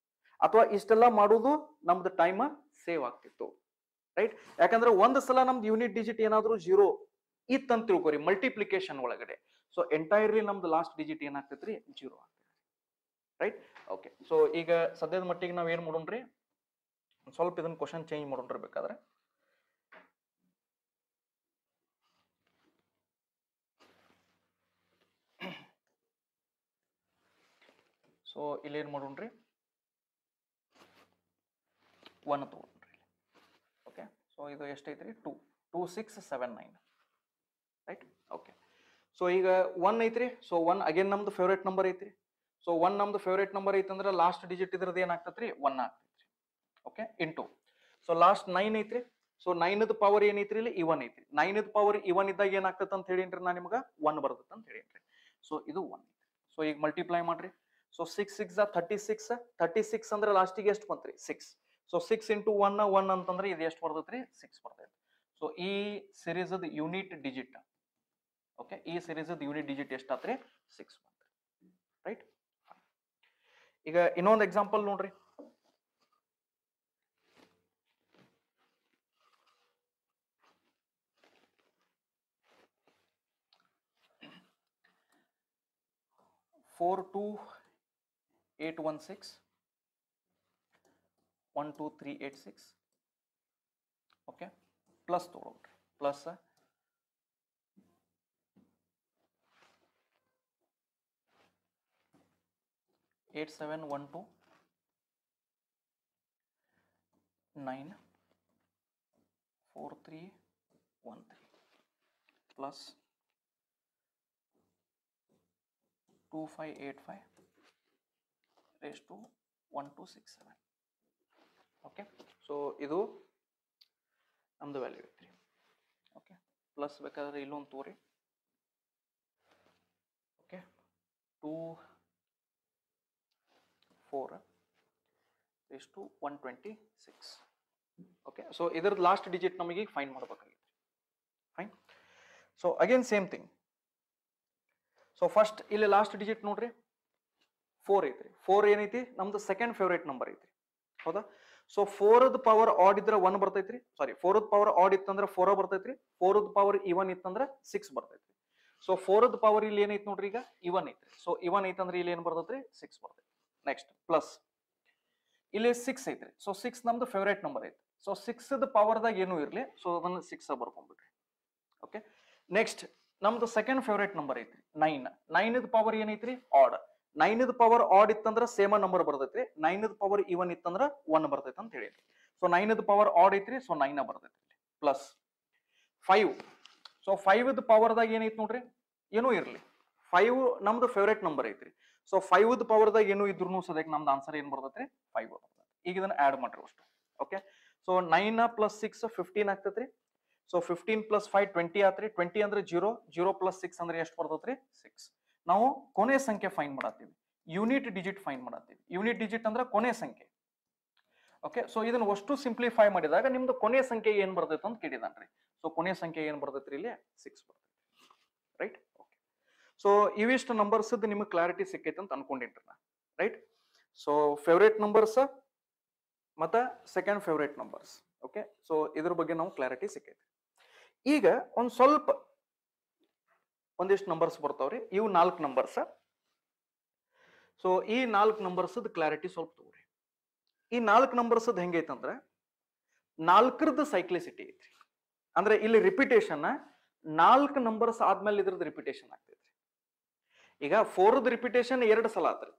ಅಥವಾ ಇಷ್ಟೆಲ್ಲ ಮಾಡೋದು ನಮ್ದು ಟೈಮ್ ಸೇವ್ ಆಗ್ತಿತ್ತು, ರೈಟ್? ಯಾಕಂದ್ರೆ ಒಂದ್ ಸಲ ನಮ್ದು ಯೂನಿಟ್ ಡಿಜಿಟ್ ಏನಾದ್ರು 0 ಇತ್ತಂತ ತಿಳ್ಕೊರಿ ಮಲ್ಟಿಪ್ಲಿಕೇಶನ್ ಒಳಗಡೆ, ಸೊ ಎಂಟೈರ್ಲಿ ನಮ್ದು ಲಾಸ್ಟ್ ಡಿಜಿಟ್ ಏನಾಗ್ತೈತ್ರಿ 0 ಆಗ್ತೈತಿ, ರೈಟ್? ಓಕೆ, ಸೊ ಈಗ ಸದ್ಯದ ಮಟ್ಟಿಗೆ ನಾವ್ ಏನ್ ಮಾಡೋಣ್ರಿ, ಸ್ವಲ್ಪ ಇದನ್ನ ಕ್ವಶನ್ ಚೇಂಜ್ ಮಾಡೋಣ್ರಿ ಬೇಕಾದ್ರೆ. ಸೊ ಇಲ್ಲಿ ಏನ್ ಮಾಡೋಣ್ರಿ, 1 ತಗೊಂಡ್ರಿ. ಓಕೆ, ಸೊ ಇದು ಎಷ್ಟೈತ್ರಿ, 2 2 6 7 9, ರೈಟ್? ಓಕೆ, ಸೊ ಈಗ 1 ಐತ್ರಿ. ಸೊ 1 ಅಗೇನ್ ನಮ್ದು ಫೇವ್ರೇಟ್ ನಂಬರ್ ಐತ್ರಿ. ಸೊ 1 ನಮ್ದು ಫೇವ್ರೇಟ್ ನಂಬರ್ ಐತಂದ್ರೆ ಲಾಸ್ಟ್ ಡಿಜಿಟ್ ಇದ್ರದ್ದು ಏನಾಗ್ತೈತ್ರಿ, 1 ಆಗ್ತೈತ್ರಿ. ಓಕೆ, ಇಂಟು ಸೊ ಲಾಸ್ಟ್ 9 ಐತ್ರಿ. ಸೊ 9ದ ಪವರ್ ಏನೈತ್ರಿ, ಇಲ್ಲಿ ಇವನ್ ಐತ್ರಿ. 9ದ ಪವರ್ ಇವನ್ ಇದ್ದಾಗ ಏನಾಗ್ತೈತೆ ಅಂತ ಹೇಳಿನ್ರಿ ನಾ ನಿಮ್ಗ, 1 ಬರ್ತೈತೆ ಅಂತ ಹೇಳಿನ್ರಿ. ಸೊ ಇದು 1. ಸೊ ಈಗ ಮಲ್ಟಿಪ್ಲೈ ಮಾಡ್ರಿ. ಸೊ 6 6 36, 36 ಅಂದ್ರೆ ಲಾಸ್ಟಿಗೆ ಎಷ್ಟು ಬಂತ್ರಿ, 6. ಸೊ 6 ಇಂಟು 1 1 ಅಂತಂದ್ರೆ ಇದು ಎಷ್ಟು ಬರ್ತೈತ್ರಿ, 6 ಬರ್ತೈತಿ. ಸೊ ಈ ಸಿರೀಸ್ ಯೂನಿಟ್ ಡಿಜಿಟ್, ಓಕೆ, ಈ ಸಿರೀಸ್ ಯೂನಿಟ್ ಡಿಜಿಟ್ ಎಷ್ಟಾತ್ರಿ, 6 ಬಂತ್ರಿ, ರೈಟ್? ಈಗ ಇನ್ನೊಂದು ಎಕ್ಸಾಂಪಲ್ ನೋಡ್ರಿ. Four two 816 12386, ಓಕೆ, ಪ್ಲಸ್ ತಗೊಳ್ರಿ, plus 8712 9 4313 plus 2585 raised to 1267. Okay, so ಇದು ನಮ್ದು ವ್ಯಾಲ್ಯೂ ಐತ್ರಿ. ಓಕೆ, ಪ್ಲಸ್ ಬೇಕಾದ್ರೆ ಇಲ್ಲೊಂದು ತೋರಿ. Okay, 2 4 raised to 126. Okay, so ಇದ್ರದ್ದು ಲಾಸ್ಟ್ ಡಿಜಿಟ್ ನಮಗೆ ಫೈಂಡ್ ಮಾಡಬೇಕಾಗಿತ್ತು. Fine. So again same thing. So first ಇಲ್ಲಿ ಲಾಸ್ಟ್ ಡಿಜಿಟ್ ನೋಡ್ರಿ, 4 ಐತ್ರಿ. 4 ಏನೈತಿ, ನಮ್ದು ಸೆಕೆಂಡ್ ಫೇವ್ರೇಟ್ ನಂಬರ್ ಐತ್ರಿ, ಹೌದಾ? ಸೊ 4ದ ಪವರ್ ಆಡ್ ಇದ್ರೆ 1 ಬರ್ತೈತ್ರಿ. ಸಾರಿ, 4ದ ಪವರ್ ಆಡ್ ಇತ್ತಂದ್ರೆ 4 ಬರ್ತೈತ್ರಿ. 4ದ ಪವರ್ ಇವನ್ ಇತ್ತಂದ್ರೆ 6 ಬರ್ತೈತ್ರಿ. ಸೊ 4ದ ಪವರ್ ಇಲ್ಲಿ ಏನೈತಿ ನೋಡ್ರಿ, ಈಗ ಇವನ್ ಐತ್ರಿ. ಸೊ ಇವನ್ ಐತಂದ್ರೆ ಇಲ್ಲಿ ಏನ್ ಬರ್ತೈತ್ರಿ, 6 ಬರ್ತೈತಿ. ನೆಕ್ಸ್ಟ್ ಪ್ಲಸ್ ಇಲ್ಲಿ 6 ಐತ್ರಿ. ಸೊ 6 ನಮ್ದು ಫೇವ್ರೇಟ್ ನಂಬರ್ ಐತಿ. ಸೊ 6ದ ಪವರ್ದಾಗ ಏನು ಇರ್ಲಿ, ಸೊ ಅದನ್ನ 6 ಬರ್ಕೊಂಡ್ಬಿಡ್ರಿ. ಓಕೆ, ನೆಕ್ಸ್ಟ್ ನಮ್ದು ಸೆಕೆಂಡ್ ಫೇವ್ರೇಟ್ ನಂಬರ್ ಐತ್ರಿ 9. 9ದ ಪವರ್ ಏನೈತ್ರಿ, ಆಡ್. 9ದ ಪವರ್ ಆಡ್ ಇತ್ತಂದ್ರ ಸೇಮ್ ನಂಬರ್ ಬರ್ತೈತ್ರಿ. 9ದ ಪವರ್ ಇವನ್ ಇತ್ತಂದ್ರ 1 ಬರ್ತೈತಿ ಅಂತ ಹೇಳಿ. ಸೊ 9ದ ಪವರ್ ಆಡ್ ಐತ್ರಿ, ಸೊ 9 ಬರ್ತೈತ್ರಿ. ಪ್ಲಸ್ 5. ಸೊ 5ದ ಪವರ್ದಾಗ ಏನೈತಿ ನೋಡ್ರಿ, ಏನೂ ಇರ್ಲಿ, 5 ನಮ್ದು ಫೇವ್ರೇಟ್ ನಂಬರ್ ಐತ್ರಿ. ಸೊ 5ದ ಪವರ್ದಾಗ ಏನು ಇದ್ರು ಸದ್ಯಕ್ಕೆ ನಮ್ದು ಆನ್ಸರ್ ಏನ್ ಬರ್ತೈತ್ರಿ, 5 ಬರ್ತೈತಿ. ಈಗ ಇದನ್ನ ಆಡ್ ಮಾಡ್ರಿ ಅಷ್ಟು. ಓಕೆ, ಸೊ 9 ಪ್ಲಸ್ 6 15 ಆಗ್ತೈತ್ರಿ. ಸೊ 15 ಪ್ಲಸ್ 5 20 ಆತ್ರಿ. 20 ಅಂದ್ರೆ 0, 0 ಪ್ಲಸ್ 6 ಅಂದ್ರೆ ಎಷ್ಟು ಬರ್ತೈತ್ರಿ, 6. ನಾವು ಕೊನೆ ಸಂಖ್ಯೆ ಫೈಂಡ್ ಮಾಡತ್ತೀವಿ, ಯೂನಿಟ್ ಡಿಜಿಟ್ ಫೈಂಡ್ ಮಾಡತ್ತೀವಿ. ಯೂನಿಟ್ ಡಿಜಿಟ್ ಅಂದ್ರೆ ಕೊನೆ ಸಂಖ್ಯೆ. ಓಕೆ, ಸೊ ಇದನ್ನ ಅಷ್ಟು ಸಿಂಪ್ಲಿಫೈ ಮಾಡಿದಾಗ ನಿಮ್ದು ಕೊನೆ ಸಂಖ್ಯೆ ಏನ್ ಬರ್ತೈತೆ ಅಂತ ಕೇಳಿದಾನ್ರಿ. ಸೊ ಕೊನೆ ಸಂಖ್ಯೆ ಏನ್ ಬರ್ತೈತ್ರಿ, ಇಲ್ಲಿ 6 ಬರ್ತೈತಿ, ರೈಟ್? ಓಕೆ, ಸೊ ಇವಿಷ್ಟು ನಂಬರ್ಸ್ ನಿಮಗೆ ಕ್ಲಾರಿಟಿ ಸಿಕ್ಕೈತೆ ಅಂತ ಅನ್ಕೊಂಡಿನ್ರಿ ನಾ, ರೈಟ್? ಸೊ ಫೇವ್ರೇಟ್ ನಂಬರ್ಸ್ ಮತ್ತ second favourite numbers. Okay, so ಇದ್ರ ಬಗ್ಗೆ ನಾವು ಕ್ಲಾರಿಟಿ ಸಿಕ್ಕೈತಿ. ಈಗ ಒಂದ್ ಸ್ವಲ್ಪ ಒಂದಿಷ್ಟು ನಂಬರ್ಸ್ ಬರ್ತಾವ್ರಿ, ಇವು 4 ನಂಬರ್ಸ್. ಸೊ ಈ 4 ನಂಬರ್ಸ್ ಕ್ಲಾರಿಟಿ ಸ್ವಲ್ಪ ತಗೋರಿ. ಈ 4 ನಂಬರ್ಸ್ ಹೆಂಗೈತಂದ್ರ 4ರದ ಸೈಕ್ಲಿಸಿಟಿ ಐತ್ರಿ. ಅಂದ್ರೆ ಇಲ್ಲಿ ರಿಪಿಟೇಷನ್ 4 ನಂಬರ್ಸ್ ಆದ್ಮೇಲೆ ಇದ್ರದ್ದು ರಿಪಿಟೇಷನ್ ಆಗ್ತೈತ್ರಿ. ಈಗ 4ದ ರಿಪಿಟೇಷನ್ 2 ಸಲ ಆತ್ರಿ.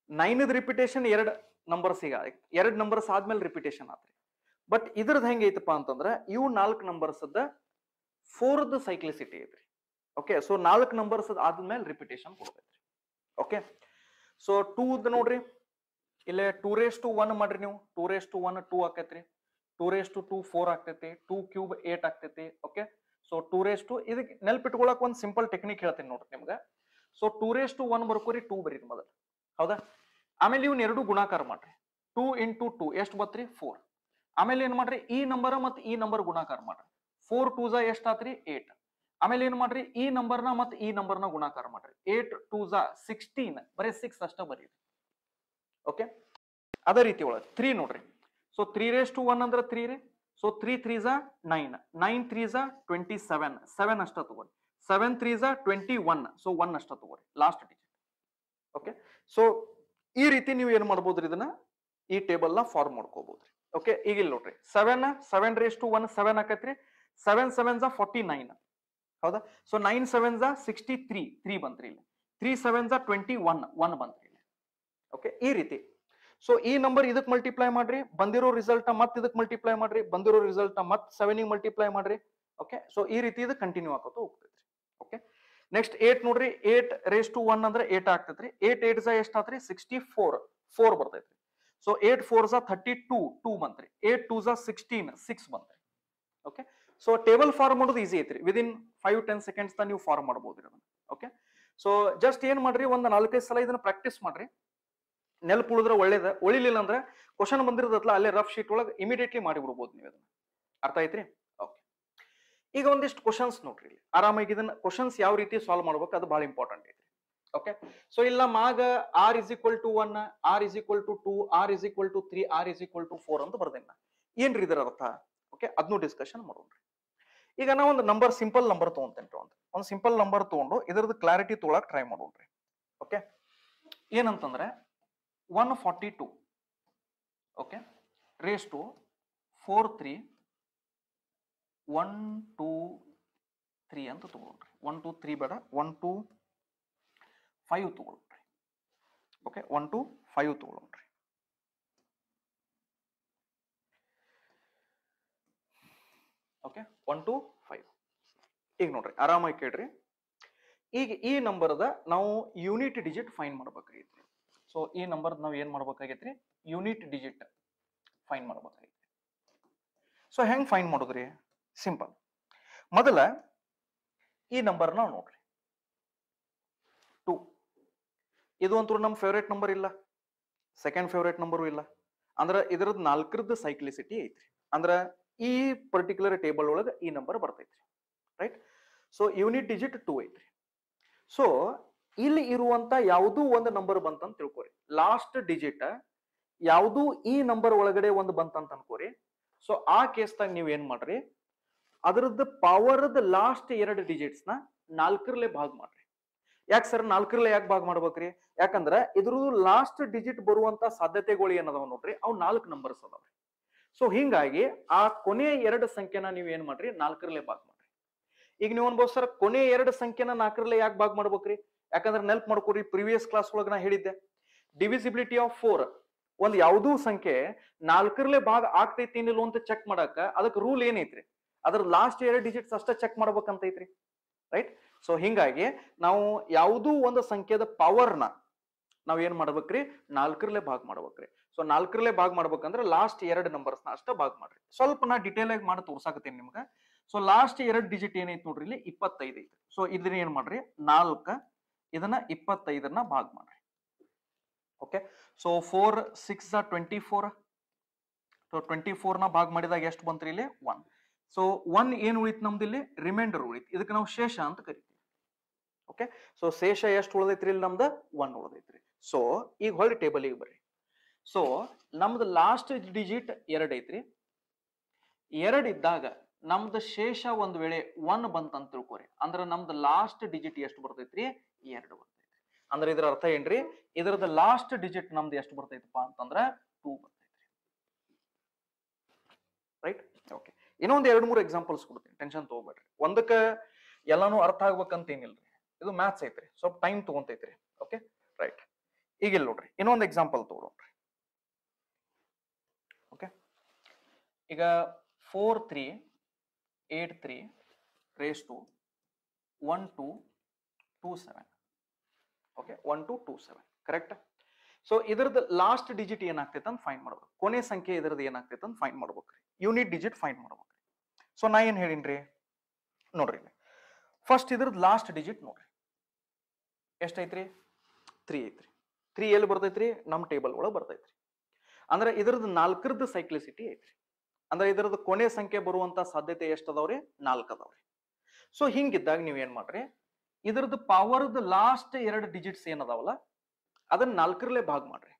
9ದ ರಿಪಿಟೇಷನ್ 2 ನಂಬರ್ಸ್, ಈಗ 2 ನಂಬರ್ಸ್ ಆದ್ಮೇಲೆ ರಿಪಿಟೇಷನ್ ಆತ್ರಿ. ಬಟ್ ಇದ್ರದ್ದು ಹೆಂಗೈತಪ್ಪ ಅಂತಂದ್ರ ಇವು 4 ನಂಬರ್ಸ್ 4ದ ಸೈಕ್ಲಿಸಿಟಿ ಐತ್ರಿ. ಓಕೆ, ಸೊ 4 ನಂಬರ್ಸ್ ಆದ್ಮೇಲೆ ರಿಪಿಟೇಷನ್ ಕೊಡ್ತೈತ್ರಿ. ಓಕೆ, ಸೊ 2 ನೋಡ್ರಿ, ಇಲ್ಲೇ 2 raised to 1 ಮಾಡ್ರಿ ನೀವು. 2 raised to 1 2 ಆಕೈತ್ರಿ. 2 4 ಆಗ್ತೈತಿ, 2 ಕ್ಯೂಬ್ 8 ಆಗ್ತೈತಿ. ಓಕೆ, ಸೊ 2 ಇದಕ್ಕೆ ನೆಲ್ಪಿಟ್ಕೊಳಕ್ ಒಂದು ಸಿಂಪಲ್ ಟೆಕ್ನಿಕ್ ಹೇಳ್ತೀನಿ ನೋಡ್ರಿ ನಿಮ್ಗೆ. ಸೊ 2 ಬರ್ಕೋರಿ, 2 ಬರೀರಿ ಮೊದಲು, ಹೌದಾ? ಆಮೇಲೆ ಇವ್ನ ಎರಡು ಗುಣಾಕಾರ ಮಾಡ್ರಿ. 2 ಇಂಟು 2 ಎಷ್ಟು ಬತ್ರಿ? 4. ಆಮೇಲೆ ಏನ್ ಮಾಡ್ರಿ, ಈ ನಂಬರ್ ಮತ್ತೆ ಈ ನಂಬರ್ ಗುಣಾಕಾರ ಮಾಡ್ರಿ. 4 2 ಎಷ್ಟ್ ಆತ್ರಿ? 8. ಆಮೇಲೆ ಏನ್ ಮಾಡ್ರಿ, ಈ ನಂಬರ್ನ ಮತ್ತೆ ಈ ನಂಬರ್ನ ಗುಣಾಕಾರ ಮಾಡ್ರಿ. 8 2 16, ಬರೀ 6 ಅಷ್ಟ ಬರೀರಿ. ಓಕೆ, ಅದೇ ರೀತಿ ಒಳಗೆ 3 ನೋಡ್ರಿ. ಸೊ 3 ಅಂದ್ರೆ 3 ರೀ. ಸೊ 3 3 9, 9 3 27, 7 ಅಷ್ಟ ತಗೋರಿ. 7 3 21, ಸೊ 1 ಅಷ್ಟ ತಗೋರಿ ಲಾಸ್ಟ್ ಡಿಜಿಟ್. ಓಕೆ, ಸೊ ಈ ರೀತಿ ನೀವು ಏನ್ ಮಾಡ್ಬೋದ್ರಿ, ಇದನ್ನ ಈ ಟೇಬಲ್ ನ ಫಾರ್ಮ್ ಮಾಡ್ಕೋಬಹುದ್ರಿ. ಓಕೆ, ಈಗ ಇಲ್ಲಿ ನೋಡ್ರಿ, 7 7 ಆಕೈತ್ರಿ. 7 7 49, ಹೌದಾ? ಸೊ 9 7 63, 3 ಬಂತ್ರಿ ಇಲ್ಲಿ. 3 7 21, 1 ಬಂತ್ರಿ ಇಲ್ಲಿ. ಓಕೆ, ಈ ರೀತಿ. ಸೊ ಈ ನಂಬರ್ ಇದಕ್ ಮಲ್ಟಿಪ್ಲೈ ಮಾಡ್ರಿ, ಬಂದಿರೋ ರಿಸಲ್ಟ್ ಮತ್ ಇದಕ್ ಮಲ್ಟಿಪ್ಲೈ ಮಾಡ್ರಿ, ಬಂದಿರೋ ರಿಸಲ್ಟ್ ಮತ್ 7 ಮಲ್ಟಿಪ್ಲೈ ಮಾಡ್ರಿ. ಓಕೆ, ಸೊ ಈ ರೀತಿ ಇದು ಕಂಟಿನ್ಯೂ ಆಗೋದು ಹೋಗ್ತೈತ್ರಿ. ಓಕೆ, ನೆಕ್ಸ್ಟ್ 8 ನೋಡ್ರಿ. 8 ಅಂದ್ರೆ 8 ಆಗ್ತೈತ್ರಿ. 8 8 ಎಷ್ಟ್ ಆತ್ರಿ? 64, 4 ಬರ್ತೈತ್ರಿ. ಸೊ 8 4 32, 2 ಬಂತ್ರಿ. 8 2 16, 6 ಬಂತ್ರಿ. ಓಕೆ, ಸೊ ಟೇಬಲ್ ಫಾರ್ಮ್ ಮಾಡೋದು ಈಸಿ ಐತ್ರಿ. ವಿದಿನ್ 5-10 ಸೆಕೆಂಡ್ಸ್ ನೀವು ಫಾರ್ಮ್ ಮಾಡಬಹುದ್ರಿ ಅದನ್ನ. ಓಕೆ, ಸೊ ಜಸ್ಟ್ ಏನ್ ಮಾಡ್ರಿ, ಒಂದು 4-5 ಸಲ ಇದನ್ನ ಪ್ರಾಕ್ಟೀಸ್ ಮಾಡ್ರಿ. ನೆನಪು ಉಳಿದ್ರೆ ಒಳ್ಳೇದ, ಉಳಿಲಿಲ್ಲ ಅಂದ್ರೆ ಕ್ವಶನ್ ಬಂದಿರೋದಲ್ಲ ಅಲ್ಲೇ ರಫ್ ಶೀಟ್ ಒಳಗೆ ಇಮಿಡಿಯೇಟ್ಲಿ ಮಾಡಿ ಬಿಡ್ಬೋದು ನೀವು ಅದನ್ನ. ಅರ್ಥ ಐತ್ರಿ? ಓಕೆ, ಈಗ ಒಂದಿಷ್ಟು ಕ್ವಶನ್ಸ್ ನೋಡ್ರಿ ಇಲ್ಲಿ. ಆರಾಮಾಗಿ ಇದನ್ನ ಕ್ವಶನ್ಸ್ ಯಾವ ರೀತಿ ಸಾಲ್ವ್ ಮಾಡ್ಬೇಕು ಅದು ಬಹಳ ಇಂಪಾರ್ಟೆಂಟ್ ಐತ್ರಿ. ಓಕೆ, ಸೊ ಇಲ್ಲ ಮಾಗ r = 1, r = 2, r = 3, r = 4 ಅಂತ ಬರ್ದೇನ. ಏನ್ರಿ ಇದರ ಅರ್ಥ? ಓಕೆ, ಅದನ್ನು ಡಿಸ್ಕಷನ್ ಮಾಡೋಣ್ರಿ. ಈಗ ನಾ ಒಂದು ನಂಬರ್, ಸಿಂಪಲ್ ನಂಬರ್ ತಗೊಂತೇನ್ರಿ. ಒಂದು ಸಿಂಪಲ್ ನಂಬರ್ ತಗೊಂಡು ಇದರದ್ದು ಕ್ಲಾರಿಟಿ ತೊಗೊಳಕ್ ಟ್ರೈ ಮಾಡೋಣ್ರಿ. ಓಕೆ, ಏನಂತಂದ್ರೆ 142, ಓಕೆ, ರೇಸ್ ಟು 4 3 1 2 3 ಅಂತ ತಗೊಳ್ರಿ. 1 2 3 ಬೇಡ, 1 2 5 ತಗೊಳ್ರಿ. ಓಕೆ, 1 2 5 ತಗೊಳ್ರಿ. ಓಕೆ, 1 2 5. ಈಗ ನೋಡ್ರಿ, ಆರಾಮಾಗಿ ಕೇಳ್ರಿ. ಈಗ ಈ ನಂಬರ್ದ ನಾವು ಯೂನಿಟ್ ಡಿಜಿಟ್ ಫೈಂಡ್ ಮಾಡ್ಬೇಕಾಗೈತ್ರಿ. ಸೊ ಈ ನಂಬರ್ ನಾವು ಏನ್ ಮಾಡ್ಬೇಕಾಗೈತ್ರಿ? ಯೂನಿಟ್ ಡಿಜಿಟ್ ಫೈಂಡ್ ಮಾಡ್ಬೇಕಾಗೈತಿ. ಸೊ ಹೆಂಗ್ ಫೈಂಡ್ ಮಾಡೋದ್ರಿ? ಸಿಂಪಲ್. ಮೊದಲ ಈ ನಂಬರ್ ನಾವು ನೋಡ್ರಿ, 2. ಇದು ಅಂತೂ ನಮ್ಮ ಫೇವ್ರೇಟ್ ನಂಬರ್ ಇಲ್ಲ, ಸೆಕೆಂಡ್ ಫೇವ್ರೇಟ್ ನಂಬರು ಇಲ್ಲ. ಅಂದ್ರೆ ಇದ್ರದ್ದು 4ರದ್ದು ಸೈಕ್ಲಿಸಿಟಿ ಐತ್ರಿ. ಅಂದ್ರ ಈ ಪರ್ಟಿಕ್ಯುಲರ್ ಟೇಬಲ್ ಒಳಗೆ ಈ ನಂಬರ್ ಬರ್ತೈತ್ರಿ. ರೈಟ್? ಸೊ ಯೂನಿಟ್ ಡಿಜಿಟ್ 2 ಐತ್ರಿ. ಸೊ ಇಲ್ಲಿ ಇರುವಂತ ಯಾವುದೂ ಒಂದು ನಂಬರ್ ಬಂತಂತ ತಿಳ್ಕೊರಿ. ಲಾಸ್ಟ್ ಡಿಜಿಟ್ ಯಾವುದು ಈ ನಂಬರ್ ಒಳಗಡೆ ಒಂದು ಬಂತಂತ ಅನ್ಕೋರಿ. ಸೊ ಆ ಕೇಸ್ದಾಗ ನೀವ್ ಏನ್ ಮಾಡ್ರಿ, ಅದರದ್ದು ಪವರ್ದ ಲಾಸ್ಟ್ 2 ಡಿಜಿಟ್ಸ್ ನ 4ರಲ್ಲೇ ಭಾಗ ಮಾಡ್ರಿ. ಯಾಕೆ ಸರ್ 4ರಲ್ಲೇ ಯಾಕೆ ಭಾಗ ಮಾಡ್ಬೇಕ್ರಿ? ಯಾಕಂದ್ರ ಇದ್ರದ್ದು ಲಾಸ್ಟ್ ಡಿಜಿಟ್ ಬರುವಂತ ಸಾಧ್ಯತೆಗಳು ಏನದಾವ ನೋಡ್ರಿ, ಅವು 4 ನಂಬರ್ಸ್ ಅದಾವ್ರಿ. ಸೊ ಹಿಂಗಾಗಿ ಆ ಕೊನೆಯ 2 ಸಂಖ್ಯೆನ ನೀವ್ ಏನ್ ಮಾಡ್ರಿ, 4ರಲ್ಲೇ ಭಾಗ ಮಾಡ್ರಿ. ಈಗ ನೀವು ಅನ್ಬೋದು ಸರ್, ಕೊನೆ 2 ಸಂಖ್ಯೆನ 4ರಲ್ಲೇ ಯಾಕೆ ಭಾಗ ಮಾಡ್ಬೇಕ್ರಿ? ಯಾಕಂದ್ರೆ ನೆಲ್ಪ್ ಮಾಡ್ಕೊರಿ, ಪ್ರಿವಿಯಸ್ ಕ್ಲಾಸ್ ಒಳಗ ನಾ ಹೇಳಿದ್ದೆ, ಡಿವಿಸಿಬಿಲಿಟಿ ಆಫ್ 4. ಒಂದ್ ಯಾವುದೂ ಸಂಖ್ಯೆ 4ರಲ್ಲೇ ಭಾಗ ಆಗ್ತೈತಿ ಏನಿಲ್ಲ ಅಂತ ಚೆಕ್ ಮಾಡಾಕ ಅದಕ್ಕೆ ರೂಲ್ ಏನೈತ್ರಿ? ಅದ್ರ ಲಾಸ್ಟ್ 2 ಡಿಜಿಟ್ಸ್ ಅಷ್ಟೇ ಚೆಕ್ ಮಾಡ್ಬೇಕಂತ ಐತ್ರಿ. ರೈಟ್? ಸೊ ಹಿಂಗಾಗಿ ನಾವು ಯಾವುದೂ ಒಂದು ಸಂಖ್ಯೆದ ಪವರ್ನ ನಾವ್ ಏನ್ ಮಾಡ್ಬೇಕ್ರಿ, 4ರಲ್ಲೇ ಭಾಗ ಮಾಡ್ಬೇಕ್ರಿ. ಸೊ 4ರಲ್ಲೇ ಭಾಗ ಮಾಡ್ಬೇಕಂದ್ರೆ ಲಾಸ್ಟ್ 2 ನಂಬರ್ಸ್ ನ ಅಷ್ಟ ಭಾಗ ಮಾಡ್ರಿ. ಸ್ವಲ್ಪ ನಾ ಡಿಟೇಲ್ ಆಗಿ ಮಾಡಿ ತೋರ್ಸಾಕತ್ತೀನಿ ನಿಮ್ಗ. ಸೊ ಲಾಸ್ಟ್ 2 ಡಿಜಿಟ್ ಏನೈತಿ ನೋಡ್ರಿ, ಇಲ್ಲಿ 25 ಐತಿ. ಸೊ ಇದನ್ನ ಏನ್ ಮಾಡ್ರಿ, 4 ಇದನ್ನ 25ನ್ನ ಭಾಗ ಮಾಡ್ರಿ. Okay, so 4 6 24. ಸೊ 24ನ ಭಾಗ ಮಾಡಿದಾಗ ಎಷ್ಟು ಬಂತ್ರಿ ಇಲ್ಲಿ? 1. ಸೊ 1 ಏನ್ ಉಳಿತ್ ನಮ್ದು ಇಲ್ಲಿ? ರಿಮೈಂಡರ್ ಉಳಿತ್. ಇದಕ್ಕೆ ನಾವು ಶೇಷ ಅಂತ ಕರಿತೀವಿ. ಓಕೆ, ಸೊ ಶೇಷ ಎಷ್ಟು ಉಳಿದೈತ್ರಿ ಇಲ್ಲಿ? ನಮ್ದು 1 ಉಳಿದೈತ್ರಿ. ಸೊ ಈಗ ಹೊಳ್ಳಿ ಟೇಬಲ್ಗೆ ಬರ್ರಿ. ಸೊ ನಮ್ದು ಲಾಸ್ಟ್ ಡಿಜಿಟ್ 2 ಐತ್ರಿ. 2 ಇದ್ದಾಗ ನಮ್ದು ಶೇಷ ಒಂದ್ ವೇಳೆ 1 ಬಂತಂತ ತಿಳ್ಕೊರಿ, ಅಂದ್ರೆ ನಮ್ದು ಲಾಸ್ಟ್ ಡಿಜಿಟ್ ಎಷ್ಟು ಬರ್ತೈತ್ರಿ? 2 ಬರ್ತೈತ್ರಿ. ಅಂದ್ರೆ ಇದ್ರ ಅರ್ಥ ಏನ್ರಿ? ಇದ್ರದ್ದು ಲಾಸ್ಟ್ ಡಿಜಿಟ್ ನಮ್ದು ಎಷ್ಟು ಬರ್ತೈತಪ್ಪ ಅಂತಂದ್ರ 2 ಬರ್ತೈತ್ರಿ. ರೈಟ್? ಓಕೆ, ಇನ್ನೊಂದ್ 2-3 ಎಕ್ಸಾಂಪಲ್ಸ್ ಕೊಡ್ತೀನಿ, ಟೆನ್ಷನ್ ತಗೋಬೇಡ್ರಿ. ಒಂದಕ್ಕೆ ಎಲ್ಲಾನು ಅರ್ಥ ಆಗ್ಬೇಕಂತ ಏನಿಲ್ರಿ, ಇದು ಮ್ಯಾಥ್ಸ್ ಐತ್ರಿ, ಸ್ವಲ್ಪ ಟೈಮ್ ತಗೊಂತೈತ್ರಿ. Okay, right. ಈಗ ಇಲ್ಲಿ ನೋಡ್ರಿ, ಇನ್ನೊಂದು ಎಕ್ಸಾಂಪಲ್ ತಗೊಳ್ರಿ. ಓಕೆ, ಈಗ 4 3 8 3 raised to 1 2 2 7. Okay, 1 2 2 7 correct. So ಇದ್ರದ್ದು ಲಾಸ್ಟ್ ಡಿಜಿಟ್ ಏನಾಗ್ತೈತೆ ಅಂತ ಫೈಂಡ್ ಮಾಡ್ಬೇಕು. ಕೊನೆ ಸಂಖ್ಯೆ ಇದ್ರದ್ದು ಏನಾಗ್ತೈತೆ ಅಂತ ಫೈಂಡ್ ಮಾಡ್ಬೇಕ್ರಿ. ಯೂನಿಟ್ ಡಿಜಿಟ್ ಫೈಂಡ್ ಮಾಡ್ಬೇಕ್ರಿ. ಸೊ ನಾ ಏನ್ ಹೇಳಿನ್ರಿ ನೋಡ್ರಿ, ಫಸ್ಟ್ ಇದ್ರದ್ದು ಲಾಸ್ಟ್ ಡಿಜಿಟ್ ನೋಡ್ರಿ ಎಷ್ಟೈತ್ರಿ, 3 ಐತ್ರಿ. 3 ಎಲ್ಲಿ ಬರ್ತೈತ್ರಿ, ನಮ್ಮ ಟೇಬಲ್ ಒಳಗೆ ಬರ್ತೈತ್ರಿ. ಅಂದ್ರೆ ಇದ್ರದ್ದು 4ರದ್ದು ಸೈಕ್ಲಿಸಿಟಿ ಐತ್ರಿ. ಅಂದ್ರೆ ಇದ್ರದ್ದು ಕೊನೆ ಸಂಖ್ಯೆ ಬರುವಂತ ಸಾಧ್ಯತೆ ಎಷ್ಟು ಅದಾವ್ರಿ, 4 ಅದಾವ್ರಿ. ಸೊ ಹಿಂಗಿದ್ದಾಗ ನೀವ್ ಏನ್ ಮಾಡ್ರಿ, ಇದ್ರದ್ದು ಪವರ್ದ ಲಾಸ್ಟ್ 2 ಡಿಜಿಟ್ಸ್ ಏನದಾವಲ್ಲ ಅದನ್ನ 4ರಲ್ಲೇ ಭಾಗ ಮಾಡ್ರಿ.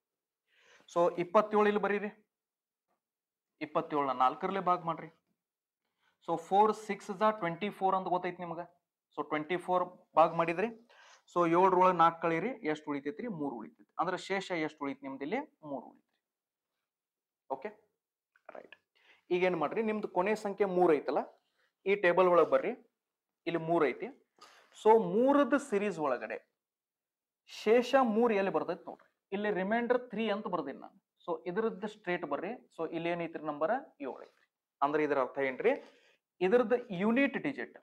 ಸೊ 27 ಇಲ್ಲಿ ಬರೀರಿ, 27ನ 4ರಲ್ಲೇ ಭಾಗ ಮಾಡ್ರಿ. ಸೊ 4 6 24 ಅಂತ ಗೊತ್ತೈತಿ ನಿಮ್ಗ. ಸೊ 24 ಭಾಗ ಮಾಡಿದ್ರಿ. ಸೊ 7 4 ಕಳೀರಿ, ಎಷ್ಟು ಉಳಿತೈತ್ರಿ, 3 ಉಳಿತೈತಿ. ಅಂದ್ರೆ ಶೇಷ ಎಷ್ಟು ಉಳಿತು ನಿಮ್ದು ಇಲ್ಲಿ, 3 ಉಳಿತೈತಿ. Okay right. ಈಗ ಏನ್ ಮಾಡ್ರಿ, ನಿಮ್ದು ಕೊನೆ ಸಂಖ್ಯೆ 3 ಐತಲ್ಲ, ಈ ಟೇಬಲ್ ಒಳಗೆ ಬರ್ರಿ, ಇಲ್ಲಿ 3 ಐತಿ. ಸೊ 3ದ ಸಿರೀಸ್ ಒಳಗಡೆ ಶೇಷ 3 ಎಲ್ಲಿ ಬರ್ತೈತಿ ನೋಡ್ರಿ, ಇಲ್ಲಿ ರಿಮೈಂಡರ್ 3 ಅಂತ ಬರ್ದೀನಿ ನಾನು. ಸೊ ಇದ್ರದ್ದು ಸ್ಟ್ರೇಟ್ ಬರ್ರಿ. ಸೊ ಇಲ್ಲಿ ಏನೈತ್ರಿ, ನಂಬರ್ 7 ಐತ್ರಿ. ಅಂದ್ರೆ ಇದರ ಅರ್ಥ ಏನ್ರಿ, ಇದ್ರದ್ದು ಯೂನಿಟ್ ಡಿಜಿಟ್,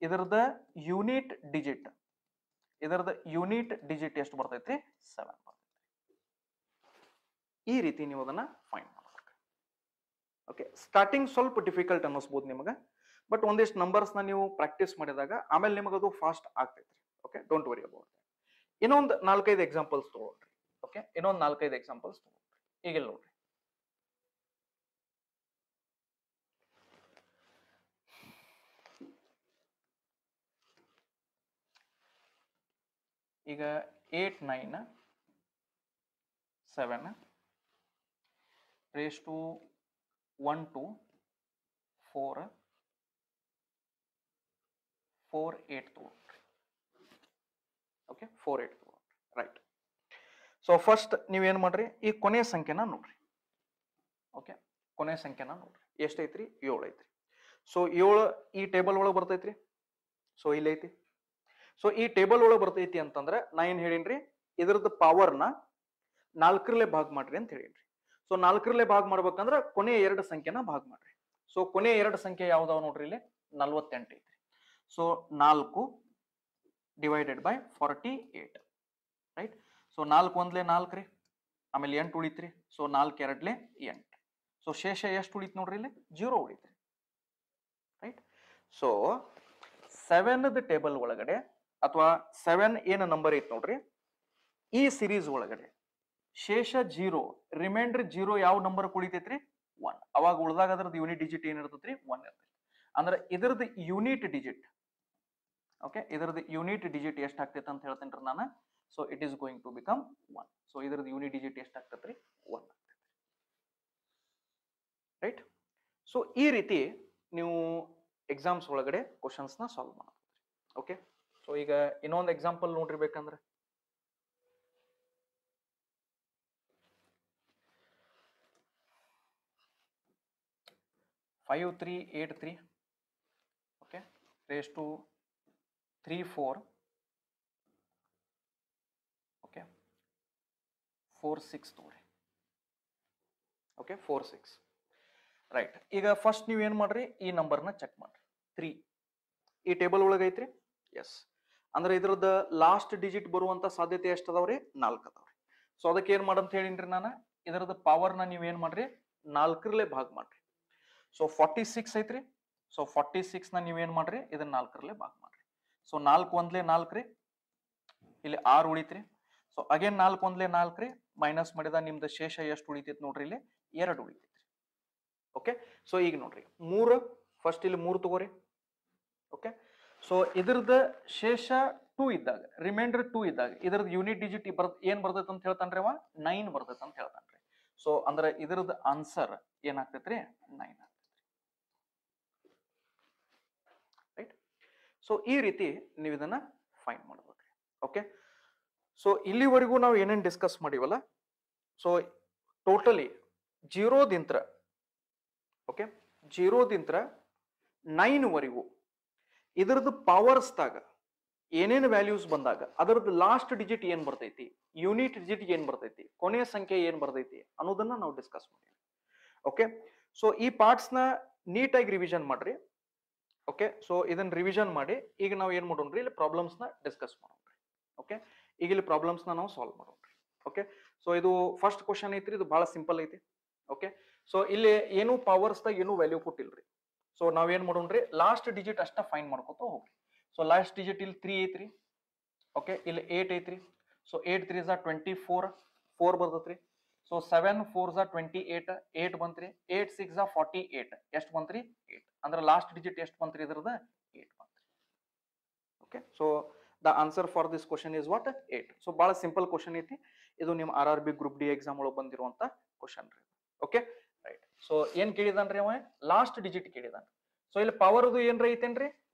ಇದ್ರದ್ದು ಯೂನಿಟ್ ಡಿಜಿಟ್, ಇದರದ ಯೂನಿಟ್ ಡಿಜಿಟ್ ಎಷ್ಟು ಬರ್ತೈತ್ರಿ, 7 ಬರ್ತೈತಿ. ಈ ರೀತಿ ನೀವು ಅದನ್ನ ಫೈಂಡ್ ಮಾಡ್ಬೇಕು. ಓಕೆ, ಸ್ಟಾರ್ಟಿಂಗ್ ಸ್ವಲ್ಪ ಡಿಫಿಕಲ್ಟ್ ಅನ್ನಿಸ್ಬೋದು ನಿಮಗೆ, ಬಟ್ ಒಂದಿಷ್ಟು ನಂಬರ್ಸ್ ನ ನೀವು ಪ್ರಾಕ್ಟೀಸ್ ಮಾಡಿದಾಗ ಆಮೇಲೆ ನಿಮಗದು ಫಾಸ್ಟ್ ಆಗ್ತೈತ್ರಿ. Okay, don't worry about. ಇನ್ನೊಂದು 4-5 ಎಕ್ಸಾಂಪಲ್ಸ್ ತಗೊಳ್ರಿ. ಓಕೆ, ಇನ್ನೊಂದು 4-5 ಎಕ್ಸಾಂಪಲ್ಸ್ ತಗೊಳ್ರಿ. ಈಗ ನೋಡ್ರಿ, ಈಗ 8 9 7 raised to 1 2 4 4 8 ತಗೊಳ್ರಿ. ಓಕೆ, 4 8 ತಗೊಳ್ರಿ. ರೈಟ್. ಸೊ ಫಸ್ಟ್ ನೀವೇನ್ ಮಾಡ್ರಿ, ಈ ಕೊನೆ ಸಂಖ್ಯೆನ ನೋಡ್ರಿ. ಓಕೆ, ಕೊನೆ ಸಂಖ್ಯೆನ ನೋಡ್ರಿ, ಎಷ್ಟೈತ್ರಿ, 7 ಐತ್ರಿ. ಸೊ 7 ಈ ಟೇಬಲ್ ಒಳಗೆ ಬರ್ತೈತ್ರಿ. ಸೊ ಇಲ್ಲಿ ಐತಿ. ಸೊ ಈ ಟೇಬಲ್ ಒಳಗೆ ಬರ್ತೈತಿ ಅಂತಂದ್ರೆ ನಾ ಏನ್ ಹೇಳಿನ್ರಿ, ಇದ್ರದ್ದು ಪವರ್ನ 4ರಲ್ಲೇ ಭಾಗ ಮಾಡ್ರಿ ಅಂತ ಹೇಳಿನ್ರಿ. ಸೊ 4ರಲ್ಲೇ ಭಾಗ ಮಾಡ್ಬೇಕಂದ್ರ ಕೊನೆ 2 ಸಂಖ್ಯೆನ ಭಾಗ ಮಾಡ್ರಿ. ಸೊ ಕೊನೆ 2 ಸಂಖ್ಯೆ ಯಾವ್ದಾವ್ ನೋಡ್ರಿ, ಇಲ್ಲಿ 48 ಐತ್ರಿ. So 4 divided by 48. Right. So 4 1 4 ರೀ, ಆಮೇಲೆ 8 ಉಳಿತ್ರಿ. ಸೊ 4 2 8. ಸೊ ಶೇಷ ಎಷ್ಟು ಉಳಿತ್ ನೋಡ್ರಿ, ಇಲ್ಲಿ 0 ಉಳಿತ್ರಿ. ರೈಟ್. ಸೊ 7ದ ಟೇಬಲ್ ಒಳಗಡೆ ಅಥವಾ 7 ಏನು ನಂಬರ್ ಐತ್ ನೋಡ್ರಿ, ಈ ಸಿರೀಸ್ ಒಳಗಡೆ ಶೇಷ 0, ರಿಮೈಂಡರ್ 0 ಯಾವ ನಂಬರ್ ಉಳಿತೈತ್ರಿ, 1. ಅವಾಗ ಉಳಿದಾಗ ಅದ್ರದ್ದು ಯೂನಿಟ್ ಡಿಜಿಟ್ ಏನಿರ್ತೈತ್ರಿ, 1 ಇರ್ತೈತಿ. ಅಂದ್ರೆ ಇದ್ರದ್ದು ಯೂನಿಟ್ ಡಿಜಿಟ್, ಓಕೆ, ಇದ್ರದ್ದು ಯೂನಿಟ್ ಡಿಜಿಟ್ ಎಷ್ಟು ಆಗ್ತೈತೆ ಅಂತ ಹೇಳ್ತೇನ್ರಿ ನಾನು. So it is going to become 1. So ಇದ್ರದ್ದು ಯೂನಿಟ್ ಡಿಜಿಟ್ ಎಷ್ಟು ಆಗ್ತೈತ್ರಿ, 1 ಆಗ್ತೈತಿ. ರೈಟ್. ಸೊ ಈ ರೀತಿ ನೀವು ಎಕ್ಸಾಮ್ಸ್ ಒಳಗಡೆ ಕ್ವಶನ್ಸ್ ನ ಸಾಲ್ವ್ ಮಾಡ್ತೀರಿ. ಓಕೆ, ಸೊ ಈಗ ಇನ್ನೊಂದು ಎಕ್ಸಾಂಪಲ್ ನೋಡ್ರಿ ಬೇಕಂದ್ರೆ, five 3 8 3. Okay, raise to 3 4. Okay, 4 6 ತಗೋರಿ. ಓಕೆ, 4 6. ರೈಟ್. ಈಗ ಫಸ್ಟ್ ನೀವು ಏನ್ ಮಾಡ್ರಿ, ಈ ನಂಬರ್ನ ಚೆಕ್ ಮಾಡ್ರಿ. 3 ಈ ಟೇಬಲ್ ಒಳಗೆ ಐತ್ರಿ. ಎಸ್. ಅಂದ್ರೆ ಇದ್ರದ್ದು ಲಾಸ್ಟ್ ಡಿಜಿಟ್ ಬರುವಂತ ಸಾಧ್ಯತೆ ಎಷ್ಟು ಅದಾವ್ರಿ, 4 ಅದಾವ್ರಿ. ಸೊ ಅದಕ್ಕೆ ಏನ್ ಮಾಡಂತ ಹೇಳಿನ್ರಿ ನಾನು, ಇದ್ರದ್ದು ಪವರ್ನ ನೀವು ಏನ್ ಮಾಡ್ರಿ, 4ರಲ್ಲೇ ಭಾಗ ಮಾಡ್ರಿ. ಸೊ 46 ಐತ್ರಿ. ಸೊ 46 ನ ನೀವ್ ಏನ್ ಮಾಡ್ರಿ, ಇದನ್ನ 4ರಲ್ಲೇ ಭಾಗ ಮಾಡ್ರಿ. ಸೊ 4 1 4 ರೀ, ಇಲ್ಲಿ 6 ಉಳಿತ್ರಿ. ಸೊ ಅಗೇನ್ 4 1 4 ರೀ, ಮೈನಸ್ ಮಾಡಿದ ನಿಮ್ದು ಶೇಷ ಎಷ್ಟು ಉಳಿತೈತಿ ನೋಡ್ರಿ, ಇಲ್ಲಿ 2 ಉಳಿತೈತ್ರಿ. ಓಕೆ, ಸೊ ಈಗ ನೋಡ್ರಿ 3, ಫಸ್ಟ್ ಇಲ್ಲಿ 3 ತಗೋರಿ. ಓಕೆ, ಸೊ ಇದ್ರದ್ದು ಶೇಷ 2 ಇದ್ದಾಗ, ರಿಮೈಂಡರ್ 2 ಇದ್ದಾಗ ಇದ್ರದ್ದು ಯೂನಿಟ್ ಡಿಜಿಟ್ ಏನ್ ಬರ್ತೈತೆ ಅಂತ ಹೇಳ್ತಾನ್ರಿ ಅವ, 9 ಬರ್ತೈತೆ ಅಂತ ಹೇಳ್ತಾನ್ರಿ. ಸೊ ಅಂದ್ರೆ ಇದ್ರದ್ದು ಆನ್ಸರ್ ಏನಾಗ್ತೈತ್ರಿ, 9 ಆಗ್ತೈತ್ರಿ. ರೈಟ್. ಸೊ ಈ ರೀತಿ ನೀವು ಇದನ್ನ ಫೈಂಡ್ ಮಾಡ್ಬೇಕ್ರಿ. ಓಕೆ, ಸೊ ಇಲ್ಲಿವರೆಗೂ ನಾವು ಏನೇನ್ ಡಿಸ್ಕಸ್ ಮಾಡಿವಲ್ಲ, ಸೊ ಟೋಟಲಿ 0ದಿಂತ್ರ, ಓಕೆ, 0ದಿಂತ್ರ 9 ವರೆಗೂ ಇದ್ರದ್ದು ಪವರ್ಸ್ದಾಗ ಏನೇನು ವ್ಯಾಲ್ಯೂಸ್ ಬಂದಾಗ ಅದರದ್ದು ಲಾಸ್ಟ್ ಡಿಜಿಟ್ ಏನ್ ಬರ್ತೈತಿ, ಯೂನಿಟ್ ಡಿಜಿಟ್ ಏನ್ ಬರ್ತೈತಿ, ಕೊನೆಯ ಸಂಖ್ಯೆ ಏನ್ ಬರ್ತೈತಿ ಅನ್ನೋದನ್ನ ನಾವು ಡಿಸ್ಕಸ್ ಮಾಡಿವಿ. ಓಕೆ, ಸೊ ಈ ಪಾರ್ಟ್ಸ್ ನ ನೀಟಾಗಿ ರಿವಿಷನ್ ಮಾಡ್ರಿ. ಓಕೆ, ಸೊ ಇದನ್ನ ರಿವಿಷನ್ ಮಾಡಿ ಈಗ ನಾವು ಏನ್ ಮಾಡೋಣ್ರಿ, ಇಲ್ಲಿ ಪ್ರಾಬ್ಲಮ್ಸ್ ನ ಡಿಸ್ಕಸ್ ಮಾಡೋಣ್ರಿ. ಓಕೆ, ಈಗ ಇಲ್ಲಿ ಪ್ರಾಬ್ಲಮ್ಸ್ ನ ನಾವು ಸಾಲ್ವ್ ಮಾಡೋಣ್ರಿ. ಓಕೆ, ಸೊ ಇದು ಫಸ್ಟ್ ಕ್ವಶನ್ ಐತ್ರಿ, ಇದು ಬಹಳ ಸಿಂಪಲ್ ಐತಿ. ಓಕೆ, ಸೊ ಇಲ್ಲಿ ಏನು ಪವರ್ಸ್ ದಾಗ ಏನು ವ್ಯಾಲ್ಯೂ ಕೊಟ್ಟಿಲ್ರಿ. ಸೊ ನಾವೇನ್ ಮಾಡೋಣ್ರಿ, ಲಾಸ್ಟ್ ಡಿಜಿಟ್ ಅಷ್ಟ ಫೈಂಡ್ ಮಾಡ್ಕೊತ ಹೋಗ್ರಿ. ಸೊ ಲಾಸ್ಟ್ ಡಿಜಿಟ್ ಇಲ್ಲಿ 3 ಐತ್ರಿ. ಓಕೆ, ಇಲ್ಲಿ 8 ಐತ್ರಿ. ಸೊ 8 3 24, 4 ಬರ್ತೈತ್ರಿ. ಸೊ 7 4 28, 8 ಬಂತ್ರಿ. 8 6 48, ಎಷ್ಟು ಬಂತ್ರಿ? 8. ಅಂದ್ರೆ ಲಾಸ್ಟ್ ಡಿಜಿಟ್ ಎಷ್ಟು ಬಂತ್ರಿ ಇದ್ರದ? 8 ಬಂತ್ರಿ. Okay, so the answer for this question is what? 8. So ಬಹಳ ಸಿಂಪಲ್ ಕ್ವಶನ್ ಐತಿ ಇದು, ನಿಮ್ಮ RRB ಗ್ರೂಪ್ ಡಿ ಎಕ್ಸಾಮ್ ಒಳಗೆ ಬಂದಿರುವಂತ ಕ್ವಶನ್ ರೀ. Okay, right. ಸೊ ಏನ್ ಕೇಳಿದಾನ್ರಿ ಅವ? Last digit ಕೇಳಿದಾನ. ಸೊ ಇಲ್ಲಿ ಪವರ್ದು ಏನ್ರ ಐತೇನ್ರಿ?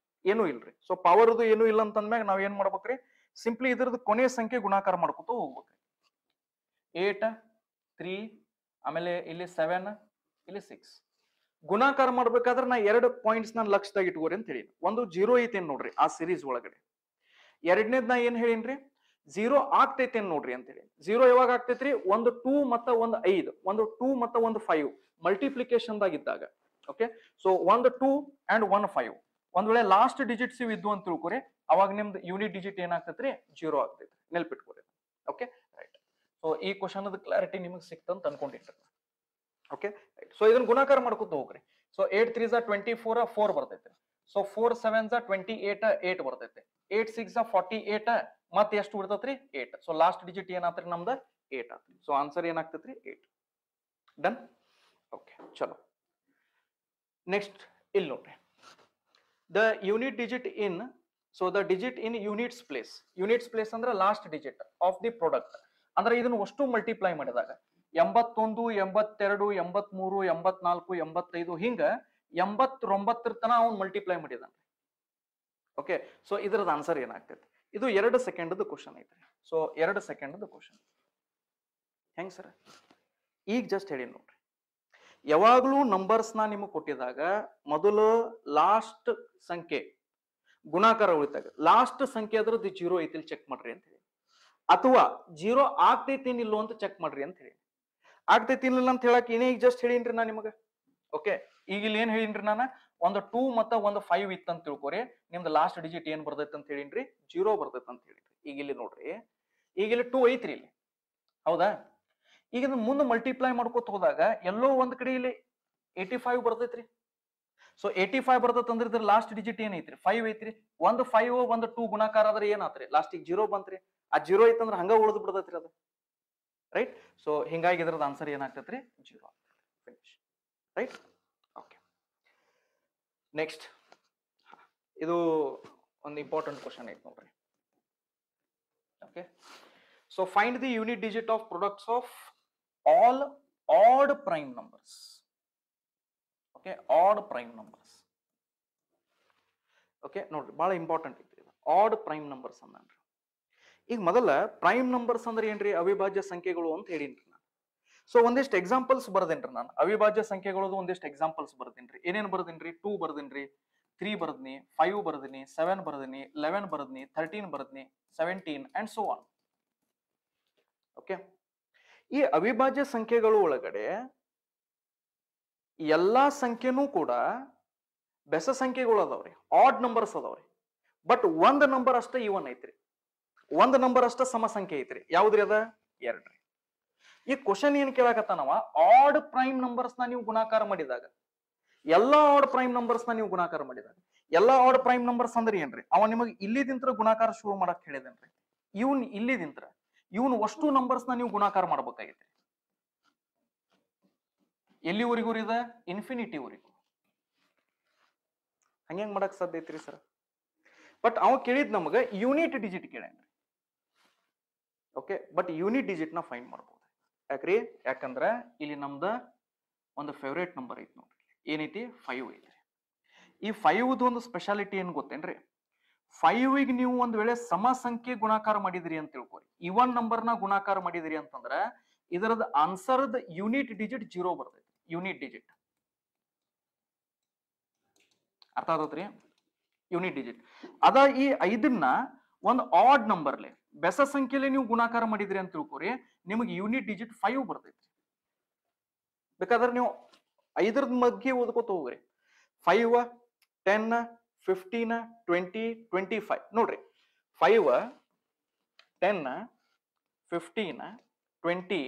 ಏನೂ ಇಲ್ರಿ. ಸೊ ಪವರ್ದು ಏನೂ ಇಲ್ಲ ಅಂತಂದ್ಮ್ಯಾಗ ನಾವ್ ಏನ್ ಮಾಡ್ಬೇಕ್ರಿ? ಸಿಂಪ್ಲಿ ಇದ್ರದ್ದು ಕೊನೆಯ ಸಂಖ್ಯೆ ಗುಣಾಕಾರ ಮಾಡ್ಕೊತ ಹೋಗ್ಬೇಕ್ರಿ. 8 3, ಆಮೇಲೆ ಇಲ್ಲಿ 7, ಇಲ್ಲಿ 6 ಗುಣಾಕಾರ ಮಾಡ್ಬೇಕಾದ್ರೆ ನಾ 2 ಪಾಯಿಂಟ್ಸ್ ನಾನು ಲಕ್ಷದಾಗ ಇಟ್ಕೋರಿ ಅಂತ ಹೇಳಿ. ಒಂದು 0 ಐತೇನ್ ನೋಡ್ರಿ ಆ ಸಿರೀಸ್ ಒಳಗಡೆ. ಎರಡನೇದ್ ನಾ ಏನ್ ಹೇಳಿನ್ರಿ? 0 ಆಗ್ತೈತೇನ್ ನೋಡ್ರಿ ಅಂತ ಹೇಳಿ. 0 ಯಾವಾಗ ಆಗ್ತೈತ್ರಿ? ಒಂದು 2 ಮತ್ತ ಒಂದು 5, ಒಂದು 2 ಮತ್ತ ಒಂದು 5 ಮಲ್ಟಿಪ್ಲಿಕೇಶನ್ ದಾಗ ಇದ್ದಾಗ. ಓಕೆ, ಸೊ ಒಂದು 2 ಅಂಡ್ 1 5 ಒಂದ್ ವೇಳೆ ಲಾಸ್ಟ್ ಡಿಜಿಟ್ಸ್ ಇವು ಇದ್ವು ಅಂತ ತಿಳ್ಕೊರಿ, ಅವಾಗ ನಿಮ್ದು ಯೂನಿಟ್ ಡಿಜಿಟ್ ಏನಾಗ್ತೈತ್ರಿ? 0 ಆಗ್ತೈತ್ರಿ. ನೆನ್ಪಿಟ್ಕೊರಿ. Okay, right. ಸೊ ಈ ಕ್ವಶನ್ ಕ್ಲಾರಿಟಿ ನಿಮಗೆ ಸಿಕ್ತಂತ ಅನ್ಕೊಂಡಿರ್ರಿ. ಓಕೆ, ರೈಟ್. ಸೊ ಇದನ್ನ ಗುಣಾಕಾರ ಮಾಡ್ಕೊತ ಹೋಗ್ರಿ. ಸೊ 8 3 24, 4 ಬರ್ತೈತೆ. ಸೊ 4 7 28, 8 ಬರ್ತೈತೆ. 8 6 48, ಮತ್ತೆ ಎಷ್ಟು ಬಿಡ್ತೈತ್ರಿ? 8. ಸೊ ಲಾಸ್ಟ್ ಡಿಜಿಟ್ ಏನಾತ್ರಿ ನಮ್ದ? 8 ಆತ್ರಿ. ಸೊ ಆನ್ಸರ್ ಏನಾಗ್ತೈತ್ರಿ? 8. ಡನ್. ಓಕೆ, ಚಲೋ. ನೆಕ್ಸ್ಟ್ ಇಲ್ಲಿ ನೋಡ್ರಿ, the unit digit in, so the digit in units place. Units place ಅಂದ್ರೆ last digit of the product. ಅಂದ್ರೆ ಇದನ್ನ ಅಷ್ಟು ಮಲ್ಟಿಪ್ಲೈ ಮಾಡಿದಾಗ 81, 82, 83, 84, 85 ಹಿಂಗ 89 ತನ ಅವ್ನು ಮಲ್ಟಿಪ್ಲೈ ಮಾಡಿದಾನೆ. ಓಕೆ, ಸೊ ಇದ್ರದ್ದು ಆನ್ಸರ್ ಏನಾಗ್ತೈತಿ? ಇದು 2 ಸೆಕೆಂಡ್ ಕ್ವಶನ್ ಐತ್ರಿ. ಸೊ 2 ಸೆಕೆಂಡ್ ಕ್ವಶನ್ ಹೆಂಗ್ ಸರ್? ಈಗ ಜಸ್ಟ್ ಹೇಳಿ ನೋಡ್ರಿ, ಯಾವಾಗ್ಲೂ ನಂಬರ್ಸ್ ನ ನಿಮಗೆ ಕೊಟ್ಟಿದಾಗ ಮೊದಲು ಲಾಸ್ಟ್ ಸಂಖ್ಯೆ ಗುಣಾಕಾರ ಉಳಿತಾಗ ಲಾಸ್ಟ್ ಸಂಖ್ಯೆ ಅದ್ರದ್ದು 0 ಐತಿಲ್ ಚೆಕ್ ಮಾಡ್ರಿ ಅಂತ ಹೇಳಿ, ಅಥವಾ 0 ಆಗ್ತೈತೇನಿಲ್ಲೋ ಅಂತ ಚೆಕ್ ಮಾಡ್ರಿ ಅಂತ ಹೇಳಿ. ಆಗ್ತೈತಿಲ್ಲ ಅಂತ ಹೇಳಕ್ ಏನೇ ಈಗ ಜಸ್ಟ್ ಹೇಳಿನ್ರಿ ನಾ ನಿಮಗ. ಓಕೆ, ಈಗ ಇಲ್ಲಿ ಏನ್ ಹೇಳಿನ್ರಿ ನಾನು? ಒಂದು 2 ಮತ್ತ ಒಂದು 5 ಇತ್ತಂತ ತಿಳ್ಕೊರಿ, ನಿಮ್ದು ಲಾಸ್ಟ್ ಡಿಜಿಟ್ ಏನ್ ಬರ್ತೈತೆ ಅಂತ ಹೇಳಿನ್ರಿ? 0 ಬರ್ತೈತೆ ಅಂತ ಹೇಳಿನ್ರಿ. ಈಗ ಇಲ್ಲಿ ನೋಡ್ರಿ, ಈಗ ಇಲ್ಲಿ 2 ಐತ್ರಿ ಇಲ್ಲಿ, ಹೌದಾ? ಈಗ ಇದನ್ನ ಮುಂದೆ ಮಲ್ಟಿಪ್ಲೈ ಮಾಡ್ಕೊತ ಹೋದಾಗ ಎಲ್ಲೋ ಒಂದ್ ಕಡೆ ಇಲ್ಲಿ 85 ಬರ್ತೈತ್ರಿ. ಸೊ 85 ಬರ್ತೈತೆ ಅಂದ್ರೆ ಇದ್ರ ಲಾಸ್ಟ್ ಡಿಜಿಟ್ ಏನೈತ್ರಿ? 5 ಐತ್ರಿ. ಒಂದು 5 ಒಂದು 2 ಗುಣಾಕಾರ ಆದ್ರೆ ಏನಾತ್ರಿ? ಲಾಸ್ಟಿಗೆ 0 ಬಂತ್ರಿ. ಆ 0 ಐತಂದ್ರೆ ಹಂಗ ಉಳಿದು ಬಿಡ್ತೈತ್ರಿ ಅದು, ರೈಟ್? ಸೊ ಹಿಂಗಾಗಿ ಇದ್ರದ್ದು ಆನ್ಸರ್ ಏನಾಗ್ತೈತ್ರಿ? 0. Finish, right? ಓಕೆ, ನೆಕ್ಸ್ಟ್ ಇದು ಒಂದು ಇಂಪಾರ್ಟೆಂಟ್ ಕ್ವಶನ್ ಐತಿ ನೋಡ್ರಿ. Okay, so find the unit digit of products of all odd prime numbers. Okay, odd prime numbers. Okay, ನೋಡ್ರಿ ಬಹಳ ಇಂಪಾರ್ಟೆಂಟ್ ಐತಿ ಆಡ್ ಪ್ರೈಮ್ ನಂಬರ್ಸ್ ಅಂದ್ರಿ. ಈಗ ಮೊದಲ ಪ್ರೈಮ್ ನಂಬರ್ಸ್ ಅಂದ್ರೆ ಏನ್ರಿ? ಅವಿಭಾಜ್ಯ ಸಂಖ್ಯೆಗಳು ಅಂತ ಹೇಳಿನ್ರಿ ನಾನು. ಸೊ ಒಂದಿಷ್ಟು ಎಕ್ಸಾಂಪಲ್ಸ್ ಬರ್ದೇನ್ರಿ ನಾನು. ಅವಿಭಾಜ್ಯ ಸಂಖ್ಯೆಗಳದು ಒಂದಿಷ್ಟು ಎಕ್ಸಾಂಪಲ್ಸ್ ಬರ್ದೇನ್ರಿ. ಏನೇನ್ ಬರ್ದೇನ್ರಿ? 2 ಬರ್ದೇನ್ರಿ, 3 ಬರ್ದಿನಿ, 5 ಬರ್ದಿನಿ, 7 ಬರ್ದಿನಿ, 11 ಬರ್ದಿನಿ, 13 ಬರ್ದಿನಿ, 17 ಅಂಡ್ ಸೋ ಆನ್. ಓಕೆ, ಈ ಅವಿಭಾಜ್ಯ ಸಂಖ್ಯೆಗಳು ಒಳಗಡೆ ಎಲ್ಲಾ ಸಂಖ್ಯೆನೂ ಕೂಡ ಬೆಸ ಸಂಖ್ಯೆಗಳು ಅದಾವ್ರಿ, ಆಡ್ ನಂಬರ್ಸ್ ಅದಾವ್ರಿ. ಬಟ್ ಒಂದ್ ನಂಬರ್ ಅಷ್ಟ ಇವನ್ ಐತ್ರಿ, ಒಂದ್ ನಂಬರ್ ಅಷ್ಟ ಸಮ ಸಂಖ್ಯೆ ಐತ್ರಿ. ಯಾವ್ದ್ರಿ ಅದ? 2 ರೀ. ಈ ಕ್ವಶನ್ ಏನ್ ಕೇಳಕತ್ತಾನವ? ಆಡ್ ಪ್ರೈಮ್ ನಂಬರ್ಸ್ ನ ನೀವು ಗುಣಾಕಾರ ಮಾಡಿದಾಗ, ಎಲ್ಲಾ ಆಡ್ ಪ್ರೈಮ್ ನಂಬರ್ಸ್ ನ ನೀವು ಗುಣಾಕಾರ ಮಾಡಿದಾಗ, ಎಲ್ಲಾ ಆಡ್ ಪ್ರೈಮ್ ನಂಬರ್ಸ್ ಅಂದ್ರೆ ಏನ್ರಿ? ಅವ ನಿಮಗೆ ಇಲ್ಲಿದಿಂತ್ರ ಗುಣಾಕಾರ ಶುರು ಮಾಡಕ್ ಹೇಳಿದೇನ್ರಿ. ಇವನ್ ಇಲ್ಲಿದಿಂತ್ರ ಇವನ್ ಅಷ್ಟು ನಂಬರ್ಸ್ ನ ನೀವು ಗುಣಾಕಾರ ಮಾಡ್ಬೇಕಾಗೈತಿ. ಎಲ್ಲಿವರೆಗೂ ಇದೆ? ಇನ್ಫಿನಿಟಿವರೆಗೂ. ಹಂಗೆ ಮಾಡಕ್ ಸಾಧ್ಯ ಐತ್ರಿ ಸರ್? ಬಟ್ ಅವ ಕೇಳಿದ್ ನಮಗ ಯೂನಿಟ್ ಡಿಜಿಟ್ ಕೇಳೇನ್ರಿ. ಓಕೆ, ಬಟ್ ಯೂನಿಟ್ ಡಿಜಿಟ್ ನ ಫೈಂಡ್ ಮಾಡ್ಬೋದು. ಯಾಕ್ರಿ? ಯಾಕಂದ್ರ ಇಲ್ಲಿ ನಮ್ದ ಒಂದು ಫೇವ್ರೇಟ್ ನಂಬರ್ ಐತಿ ನೋಡ್ರಿ. ಏನೈತಿ? 5 ಐತ್ರಿ. ಈ 5ದು ಒಂದು ಸ್ಪೆಷಾಲಿಟಿ ಏನ್ ಗೊತ್ತೇನ್ರಿ? 5ಗೆ ನೀವು ಒಂದ್ ವೇಳೆ ಸಮ ಸಂಖ್ಯೆ ಗುಣಾಕಾರ ಮಾಡಿದ್ರಿ ಅಂತ ತಿಳ್ಕೊರಿ, ಇವನ್ ನಂಬರ್ ನ ಗುಣಾಕಾರ ಮಾಡಿದ್ರಿ ಅಂತಂದ್ರ ಇದರದ ಆನ್ಸರ್ದ ಯೂನಿಟ್ ಡಿಜಿಟ್ 0 ಬರ್ತೈತಿ. ಯೂನಿಟ್ ಡಿಜಿಟ್ ಅರ್ಥ ಆಗತ್ರಿ? ಯೂನಿಟ್ ಡಿಜಿಟ್ ಅದ. ಈ 5ನ್ನ ಒಂದು ಆಡ್ ನಂಬರ್ಲೆ ಬೆಸ ಸಂಖ್ಯೆಲೆ ನೀವು ಗುಣಾಕಾರ ಮಾಡಿದ್ರಿ ಅಂತ ತಿಳ್ಕೊರಿ, ನಿಮಗೆ ಯೂನಿಟ್ ಡಿಜಿಟ್ 5 ಬರ್ತೈತಿ. ಬೇಕಾದ್ರೆ ನೀವು 5ರದ ಮಧ್ಯೆ ಓದ್ಕೋತ ಹೋಗ್ರಿ. 5 10 15 20 25 ನೋಡ್ರಿ. 5 10 15 20,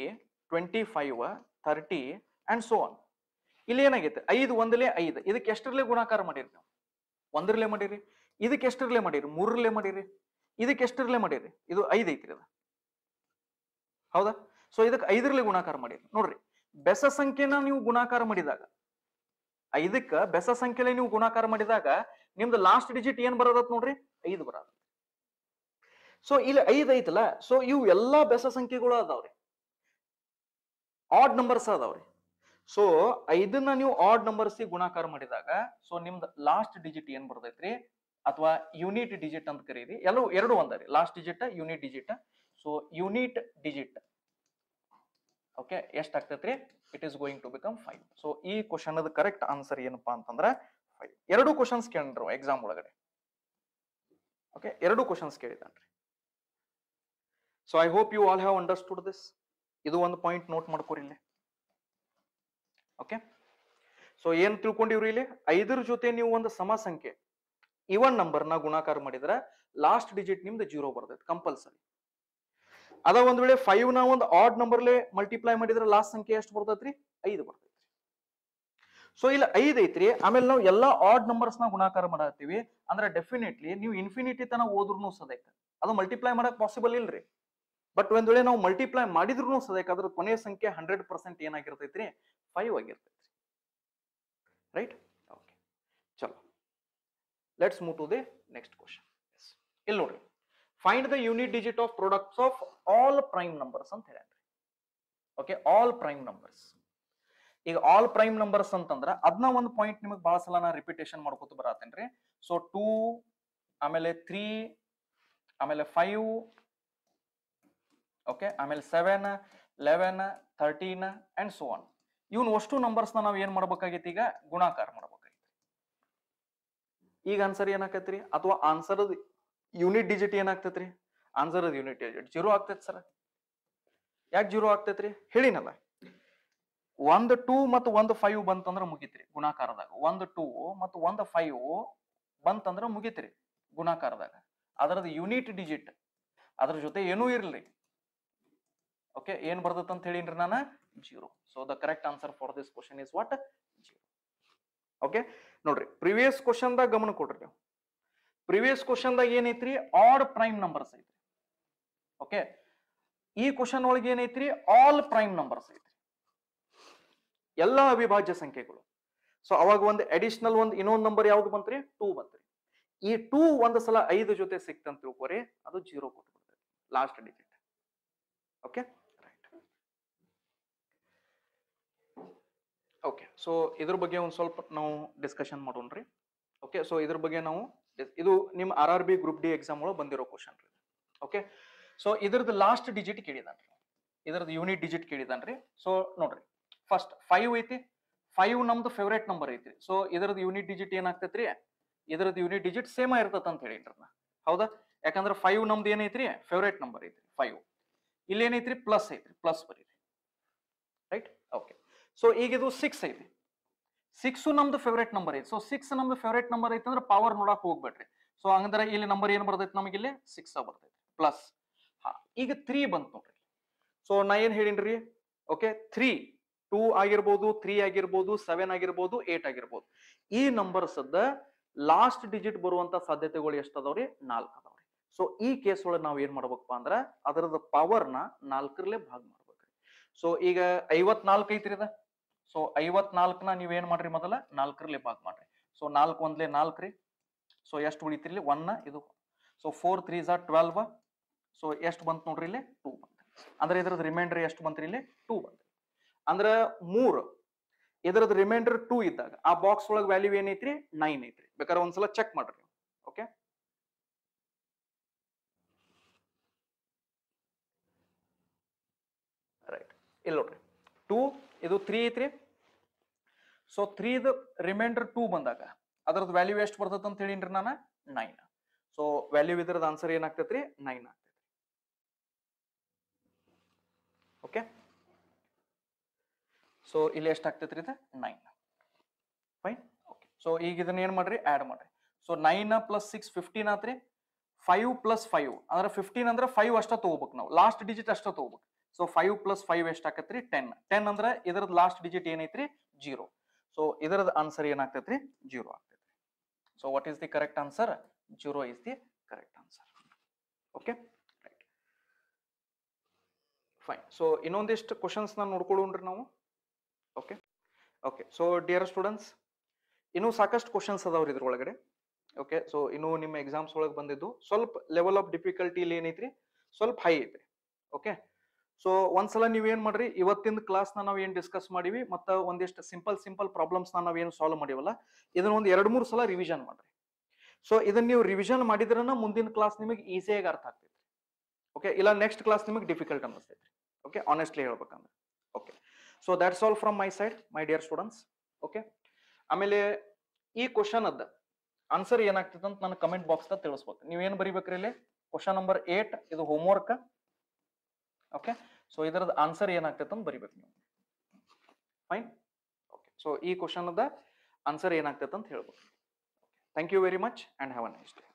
25, 30 ಅಂಡ್ ಸೋ ಆನ್. ಇಲ್ಲಿ ಏನಾಗೈತೆ 5 ಒಂದಲೇ 5, ಇದಕ್ಕೆ ಎಷ್ಟರಲ್ಲೇ ಗುಣಾಕಾರ ಮಾಡಿರಿ ನೀವು? ಒಂದರಲ್ಲೇ ಮಾಡಿರಿ. ಇದಕ್ಕೆ ಎಷ್ಟರಲ್ಲೇ ಮಾಡಿರಿ? 3ರಲ್ಲೇ ಮಾಡಿರಿ. ಇದಕ್ಕೆ ಎಷ್ಟರಲ್ಲೇ ಮಾಡಿರಿ? ಇದು 5 ಐತ್ರಿ ಅದು, ಹೌದಾ? ಸೊ ಇದಕ್ಕೆ 5ರಲ್ಲೇ ಗುಣಾಕಾರ ಮಾಡಿರಿ. ನೋಡ್ರಿ, ಬೆಸ ಸಂಖ್ಯೆನ ನೀವು ಗುಣಾಕಾರ ಮಾಡಿದಾಗ, 5ಕ್ಕ ಬೆಸ ಸಂಖ್ಯೆಲೆ ನೀವು ಗುಣಾಕಾರ ಮಾಡಿದಾಗ ನಿಮ್ದು ಲಾಸ್ಟ್ ಡಿಜಿಟ್ ಏನ್ ಬರೋದತ್ ನೋಡ್ರಿ, 5 ಬರೋದ. ಸೊ ಇಲ್ಲಿ 5 ಐತಲ್ಲ, ಸೊ ಇವು ಎಲ್ಲಾ ಬೆಸ ಸಂಖ್ಯೆಗಳು ಅದಾವ್ರಿ, ಆಡ್ ನಂಬರ್ಸ್ ಅದಾವ್ರಿ. ಸೊ 5ನ್ನ ನೀವು ಆಡ್ ನಂಬರ್ಸ್ ಗುಣಾಕಾರ ಮಾಡಿದಾಗ ಸೊ ನಿಮ್ದು ಲಾಸ್ಟ್ ಡಿಜಿಟ್ ಏನ್ ಬರ್ತೈತ್ರಿ, ಅಥವಾ ಯೂನಿಟ್ ಡಿಜಿಟ್ ಅಂತ ಕರೀರಿ. ಎರಡು ಒಂದರಿ, last digit unit digit. So unit digit okay ಎಷ್ಟಾಗ್ತೈತ್ರಿ? It is going to become 5. So ಈ ಕ್ವಶನ್ ಅದ ಕರೆಕ್ಟ್ ಆನ್ಸರ್ ಏನಪ್ಪಾ ಅಂತಂದ್ರ 5. ಎರಡು ಕ್ವಶನ್ಸ್ ಕೇಳಿದ್ರು ಎಕ್ಸಾಮ್ ಒಳಗಡೆ. ಓಕೆ, ಎರಡು ಕ್ವಶನ್ಸ್ ಕೇಳಿದಾನ್ರಿ. So I hope you all have understood this. ಇದು ಒಂದು ಪಾಯಿಂಟ್ ನೋಟ್ ಮಾಡ್ಕೋರಿ ಇಲ್ಲಿ. ಓಕೆ, ಸೊ ಏನ್ ತಿಳ್ಕೊಂಡಿವ್ರಿ ಇಲ್ಲಿ? 5ರ ಜೊತೆ ನೀವು ಒಂದು ಸಮ ಸಂಖ್ಯೆ ಇವನ್ ನಂಬರ್ ನ ಗುಣಾಕಾರ ಮಾಡಿದ್ರೆ ಲಾಸ್ಟ್ ಡಿಜಿಟ್ ನಿಮ್ದು 0 ಬರ್ತೈತಿ ಕಂಪಲ್ಸರಿ. ಅದ ಒಂದ್ ವೇಳೆ 5 ನ ಒಂದು ಆಡ್ ನಂಬರ್ಲೆ ಮಲ್ಟಿಪ್ಲೈ ಮಾಡಿದ್ರೆ ಲಾಸ್ಟ್ ಸಂಖ್ಯೆ ಎಷ್ಟು ಬರ್ತೈತ್ರಿ? 5 ಬರ್ತೈತ್ರಿ. ಸೊ ಇಲ್ಲಿ 5 ಐತ್ರಿ. ಆಮೇಲೆ ನಾವು ಎಲ್ಲಾ ಆಡ್ ನಂಬರ್ಸ್ ನ ಗುಣಾಕಾರ ಮಾಡತ್ತೀವಿ ಅಂದ್ರೆ ಡೆಫಿನೆಟ್ಲಿ ನೀವು ಇನ್ಫಿನಿಟಿ ತನ ಓದ್ರೂ ಸದಕ್ಕೆ ಅದು ಮಲ್ಟಿಪ್ಲೈ ಮಾಡಕ್ ಪಾಸಿಬಲ್ ಇಲ್ರಿ. ಬಟ್ ಒಂದ್ ವೇಳೆ ನಾವು ಮಲ್ಟಿಪ್ಲೈ ಮಾಡಿದ್ರು ಸದಕ್ಕೆ ಅದ್ರ ಕೊನೆಯ ಸಂಖ್ಯೆ 100% ಏನಾಗಿರ್ತೈತ್ರಿ? 5 ಆಗಿರ್ತೈತ್ರಿ. ರೈಟ್? ಓಕೆ, ಚಲೋ, let's move to the next question. ಇಲ್ಲಿ ನೋಡ್ರಿ, find the unit digit of products of all prime numbers ಅಂತ ಹೇಳ್ರಿ. Okay, all prime numbers. ಈಗ ಆಲ್ ಪ್ರೈಮ್ ನಂಬರ್ಸ್ ಅಂತಂದ್ರ ಅದನ್ನ ಒಂದು ಪಾಯಿಂಟ್ ನಿಮಗೆ ಬಹಳ ಸಲ ನಾ ರಿಪಿಟೇಷನ್ ಮಾಡ್ಕೊತ ಬರತ್ತೇನ್ರಿ. ಸೊ 2, ಆಮೇಲೆ 3, ಆಮೇಲೆ 5, ಓಕೆ, ಆಮೇಲೆ 7, 11, 13 ಅಂಡ್ ಸೋ ಆನ್. ಇವನ್ ಅಷ್ಟು ನಂಬರ್ಸ್ ನಾವ್ ಏನ್ ಮಾಡ್ಬೇಕಾಗೈತಿ? ಈಗ ಗುಣಾಕಾರ ಮಾಡ್ಬೇಕಾಗೈತಿ. ಈಗ ಆನ್ಸರ್ ಏನಾಕೈತ್ರಿ? ಅಥವಾ ಆನ್ಸರ್ ಯೂನಿಟ್ ಡಿಜಿಟ್ ಏನಾಗ್ತೈತ್ರಿ? ಆನ್ಸರ್ ಯೂನಿಟ್ ಡಿಜಿಟ್ 0 ಆಗ್ತೈತಿ ಸರ್. ಯಾಕೆ 0 ಆಗ್ತೈತ್ರಿ? ಹೇಳಿನಲ್ಲ, 1 2 ಮತ್ತು 1 5 ಬಂತಂದ್ರ ಮುಗಿತ್ರಿ ಗುಣಾಕಾರದಾಗ. 1 2 ಮತ್ತು 1 5 ಬಂತಂದ್ರ ಮುಗಿತ್ರಿ ಗುಣಾಕಾರದಾಗ. ಅದರದ್ದು ಯೂನಿಟ್ ಡಿಜಿಟ್ ಅದ್ರ ಜೊತೆ ಏನೂ ಇರ್ಲಿ. ಓಕೆ, ಏನ್ ಬರ್ತೈತೆ ಅಂತ ಹೇಳಿನ್ರಿ ನಾನು? 0. So the correct answer for this question is what? 0. Okay, ನೋಡ್ರಿ, ಪ್ರಿವಿಯಸ್ ಕ್ವಶನ್ ದಾಗ ಗಮನ ಕೊಡ್ರಿ ನೀವು. ಪ್ರಿವಿಯಸ್ ಕ್ವಶನ್ ದಾಗ ಏನೈತ್ರಿ? ಆಡ್ ಪ್ರೈಮ್ ನಂಬರ್ಸ್ ಐತ್ರಿ. ಓಕೆ, ಈ ಕ್ವಶನ್ ಒಳಗೆ ಏನೈತ್ರಿ? ಆಲ್ ಪ್ರೈಮ್ ನಂಬರ್ಸ್ ಐತ್ರಿ, ಎಲ್ಲಾ ಅವಿಭಾಜ್ಯ ಸಂಖ್ಯೆಗಳು. ಸೊ ಅವಾಗ ಒಂದು ಅಡಿಷನಲ್ ಒಂದು ಇನ್ನೊಂದು ನಂಬರ್ ಯಾವ್ದು ಬಂತ್ರಿ? 2 ಬಂತ್ರಿ. ಈ 2 ಒಂದು ಸಲ 5 ಜೊತೆ ಸಿಕ್ತಂತ ತಿಳ್ಕೊರಿ, ಅದು 0 ಕೊಟ್ಬಿಡ್ತೈತಿ last digit. Okay, right. Okay, so ಇದ್ರ ಬಗ್ಗೆ ಒಂದ್ ಸ್ವಲ್ಪ ನಾವು ಡಿಸ್ಕಷನ್ ಮಾಡೋಣ್ರಿ. ಓಕೆ, ಸೊ ಇದ್ರ ಬಗ್ಗೆ ನಾವು ಇದು ನಿಮ್ಮ RRB ಗ್ರೂಪ್ ಡಿ ಎಕ್ಸಾಮ್ ಒಳಗೆ ಬಂದಿರೋ ಕ್ವಶನ್ ರೀ. ಓಕೆ, ಸೊ ಇದ್ರದ್ದು ಲಾಸ್ಟ್ ಡಿಜಿಟ್ ಕೇಳಿದಾನ್ರಿ, ಇದ್ರದ್ದು ಯೂನಿಟ್ ಡಿಜಿಟ್ ಕೇಳಿದಾನ್ರಿ. ಸೊ ನೋಡ್ರಿ, ಫಸ್ಟ್ 5 ಐತಿ. 5 ನಮ್ದು ಫೇವ್ರೇಟ್ ನಂಬರ್ ಐತಿ. ಸೊ ಇದ್ರದ್ದು ಯೂನಿಟ್ ಡಿಜಿಟ್ ಏನಾಗ್ತೈತ್ರಿ? ಇದ್ರದ್ದು ಯೂನಿಟ್ ಡಿಜಿಟ್ ಸೇಮ್ ಇರ್ತದ ಅಂತ ಹೇಳಿನ್ರಿ ನಾ, ಹೌದಾ? ಯಾಕಂದ್ರೆ 5 ನಮ್ದು ಏನೈತ್ರಿ? ಫೇವ್ರೇಟ್ ನಂಬರ್ ಐತ್ರಿ 5. ಇಲ್ಲಿ ಏನೈತ್ರಿ? ಪ್ಲಸ್ ಐತ್ರಿ, ಪ್ಲಸ್ ಬರೀರಿ. ರೈಟ್? ಓಕೆ, ಸೊ ಈಗ ಇದು 6 ಐತಿ. 6 ನಮ್ದು ಫೇವ್ರೇಟ್ ನಂಬರ್ ಐತಿ. ಸೊ 6 ನಮ್ದು ಫೇವ್ರೇಟ್ ನಂಬರ್ ಐತಿ ಅಂದ್ರೆ ಪವರ್ ನೋಡಕ್ ಹೋಗ್ಬೇಡ್ರಿ. ಸೊ ಹಂಗಂದ್ರೆ ಇಲ್ಲಿ ನಂಬರ್ ಏನ್ ಬರ್ತೈತಿ ನಮಗೆ? ಇಲ್ಲಿ 6 ಬರ್ತೈತಿ ಪ್ಲಸ್. ಹಾ, ಈಗ 3 ಬಂತು ನೋಡ್ರಿ. ಸೊ ನಾ ಏನ್ ಹೇಳಿನ್ರಿ? ಓಕೆ, 3 2 ಆಗಿರ್ಬೋದು, 3 ಆಗಿರ್ಬೋದು, 7 ಆಗಿರ್ಬೋದು, 8 ಆಗಿರ್ಬೋದು. ಈ ನಂಬರ್ಸ್ ಲಾಸ್ಟ್ ಡಿಜಿಟ್ ಬರುವಂತ ಸಾಧ್ಯತೆಗಳು ಎಷ್ಟು ಅದಾವ್ರಿ? 4 ಅದಾವ್ರಿ. ಸೊ ಈ ಕೇಸ್ ಒಳಗೆ ನಾವ್ ಏನ್ ಮಾಡ್ಬೇಕಪ್ಪ ಅಂದ್ರ ಅದರದ ಪವರ್ ನ 4ರಲ್ಲೇ ಭಾಗ ಮಾಡ್ಬೇಕ್ರಿ. ಸೊ ಈಗ 54 ಐತ್ರಿ ಅದ. ಸೊ 54ನ ನೀವೇನ್ ಮಾಡ್ರಿ? ಮೊದಲ 4ರಲ್ಲೇ ಭಾಗ ಮಾಡ್ರಿ. ಸೊ 4 ಒಂದ್ಲೆ 4 ರೀ. ಸೊ ಎಷ್ಟು ಉಳಿತ್ರಿ? 1 ಇದು. So 4 3s are 12. ಸೊ ಎಷ್ಟು ಬಂತು ನೋಡ್ರಿ? ಇಲ್ಲಿ 2 ಬಂತು. ಅಂದ್ರೆ ಇದ್ರದ್ದು ರಿಮೈಂಡರ್ ಎಷ್ಟು ಬಂತ್ರಿ? ಇಲ್ಲಿ 2 ಬಂತು. ಅಂದ್ರ 3 ಇದ್ರದ್ದು ರಿಮೈಂಡರ್ 2 ಇದ್ದಾಗ ಆ ಬಾಕ್ಸ್ ಒಳಗೆ ವ್ಯಾಲ್ಯೂ ಏನೈತ್ರಿ? 9 ಐತ್ರಿ. ಬೇಕಾದ್ರೆ ಒಂದ್ಸಲ ಚೆಕ್ ಮಾಡ್ರಿ. Okay, right. ಇಲ್ಲಿ ನೋಡ್ರಿ, 2 ಇದು 3 ಐತ್ರಿ. ಸೊ 3 ರಿಮೈಂಡರ್ 2 ಬಂದಾಗ ಅದರದ್ದು ವ್ಯಾಲ್ಯೂ ಎಷ್ಟು ಬರ್ತೈತೆ ಅಂತ ಹೇಳಿನ್ರಿ ನಾನು? 9. ಸೊ ವ್ಯಾಲ್ಯೂ ಇದ್ರದ್ದು ಆನ್ಸರ್ ಏನಾಗ್ತೈತ್ರಿ? 9 ಆಗ್ತೈತಿ. ಓಕೆ, ಸೊ ಇಲ್ಲಿ ಎಷ್ಟು ಆಗ್ತೈತ್ರಿ? ಇದು 9. ಫೈನ್. ಓಕೆ, ಸೊ ಈಗ ಇದನ್ನ ಏನ್ ಮಾಡ್ರಿ? ಆಡ್ ಮಾಡ್ರಿ. ಸೊ 9 + 6 15 ಆತ್ರಿ. 5 + 5 ಅಂದ್ರೆ 15 ಅಂದ್ರೆ 5 ಅಷ್ಟ ತಗೋಬೇಕು ನಾವು. ಲಾಸ್ಟ್ ಡಿಜಿಟ್ ಅಷ್ಟ ತಗೋಬೇಕು. ಸೊ 5 ಪ್ಲಸ್ 5 ಎಷ್ಟು ಆಕತ್ರಿ 10. 10 ಅಂದ್ರೆ ಇದರದ ಲಾಸ್ಟ್ ಡಿಜಿಟ್ ಏನೈತ್ರಿ 0. ಸೊ ಇದರದ ಆನ್ಸರ್ ಏನಾಗ್ತೈತ್ರಿ 0 ಆಗ್ತೈತ್ರಿ. So what is the correct answer? 0 is the correct answer. Okay, right, fine. So ಇನ್ನೊಂದಿಷ್ಟು ಕ್ವಶನ್ಸ್ ನಾನು ನೋಡ್ಕೊಳ್ಳೋಣ್ರಿ ನಾವು. Okay okay. So dear students, ಇನ್ನೂ ಸಾಕಷ್ಟು ಕ್ವಶನ್ಸ್ ಅದಾವ್ರಿ ಇದ್ರೊಳಗಡೆ. ಓಕೆ, ಸೊ ಇನ್ನು ನಿಮ್ಮ ಎಕ್ಸಾಮ್ಸ್ ಒಳಗೆ ಬಂದಿದ್ದು ಸ್ವಲ್ಪ ಲೆವೆಲ್ ಆಫ್ ಡಿಫಿಕಲ್ಟಿ ಇಲ್ಲಿ ಏನೈತ್ರಿ ಸ್ವಲ್ಪ ಹೈ ಐತ್ರಿ. ಓಕೆ, ಸೊ ಒಂದ್ಸಲ ನೀವೇನ್ ಮಾಡ್ರಿ, ಇವತ್ತಿನ ಕ್ಲಾಸ್ನ ನಾವ್ ಏನ್ ಡಿಸ್ಕಸ್ ಮಾಡಿವಿ ಮತ್ತು ಒಂದಿಷ್ಟು ಸಿಂಪಲ್ ಪ್ರಾಬ್ಲಮ್ಸ್ ನಾವ್ ಏನು ಸಾಲ್ವ್ ಮಾಡಿವಲ್ಲ, ಇದನ್ನ ಒಂದು 2-3 ಸಲ ರಿವಿಷನ್ ಮಾಡ್ರಿ. ಸೊ ಇದನ್ನ ನೀವು ರಿವಿಷನ್ ಮಾಡಿದ್ರನ ಮುಂದಿನ ಕ್ಲಾಸ್ ನಿಮಗೆ ಈಸಿಯಾಗಿ ಅರ್ಥ ಆಗ್ತೈತಿ. ಓಕೆ, ಇಲ್ಲ ನೆಕ್ಸ್ಟ್ ಕ್ಲಾಸ್ ನಿಮಗೆ ಡಿಫಿಕಲ್ಟ್ ಅನ್ನಿಸ್ತೈತ್ರಿ. ಓಕೆ, ಆನೆಸ್ಟ್ಲಿ ಹೇಳ್ಬೇಕಂದ್ರೆ. Okay, so that's all from my side my dear students. Okay, ಆಮೇಲೆ ಈ ಕ್ವಶನ್ ಅದ ಆನ್ಸರ್ ಏನಾಗ್ತೈತೆ ಅಂತ ನಾನು ಕಮೆಂಟ್ ಬಾಕ್ಸ್ ದಾಗ ತಿಳಿಸ್ಬೇಕು. ನೀವೇನ್ ಬರಿಬೇಕ್ರಿ ಇಲ್ಲಿ? ಕ್ವಶನ್ ನಂಬರ್ 8 ಇದು ಹೋಮ್ವರ್ಕ್. ಓಕೆ, ಸೊ ಇದರದ ಆನ್ಸರ್ ಏನಾಗ್ತೈತೆ ಅಂತ ಬರಿಬೇಕು ನೀವು. ಫೈನ್. ಓಕೆ, ಸೊ ಈ ಕ್ವಶನ್ ಅದ ಆನ್ಸರ್ ಏನಾಗ್ತೈತೆ ಅಂತ ಹೇಳ್ಬೇಕು. Thank you very much and have a nice day.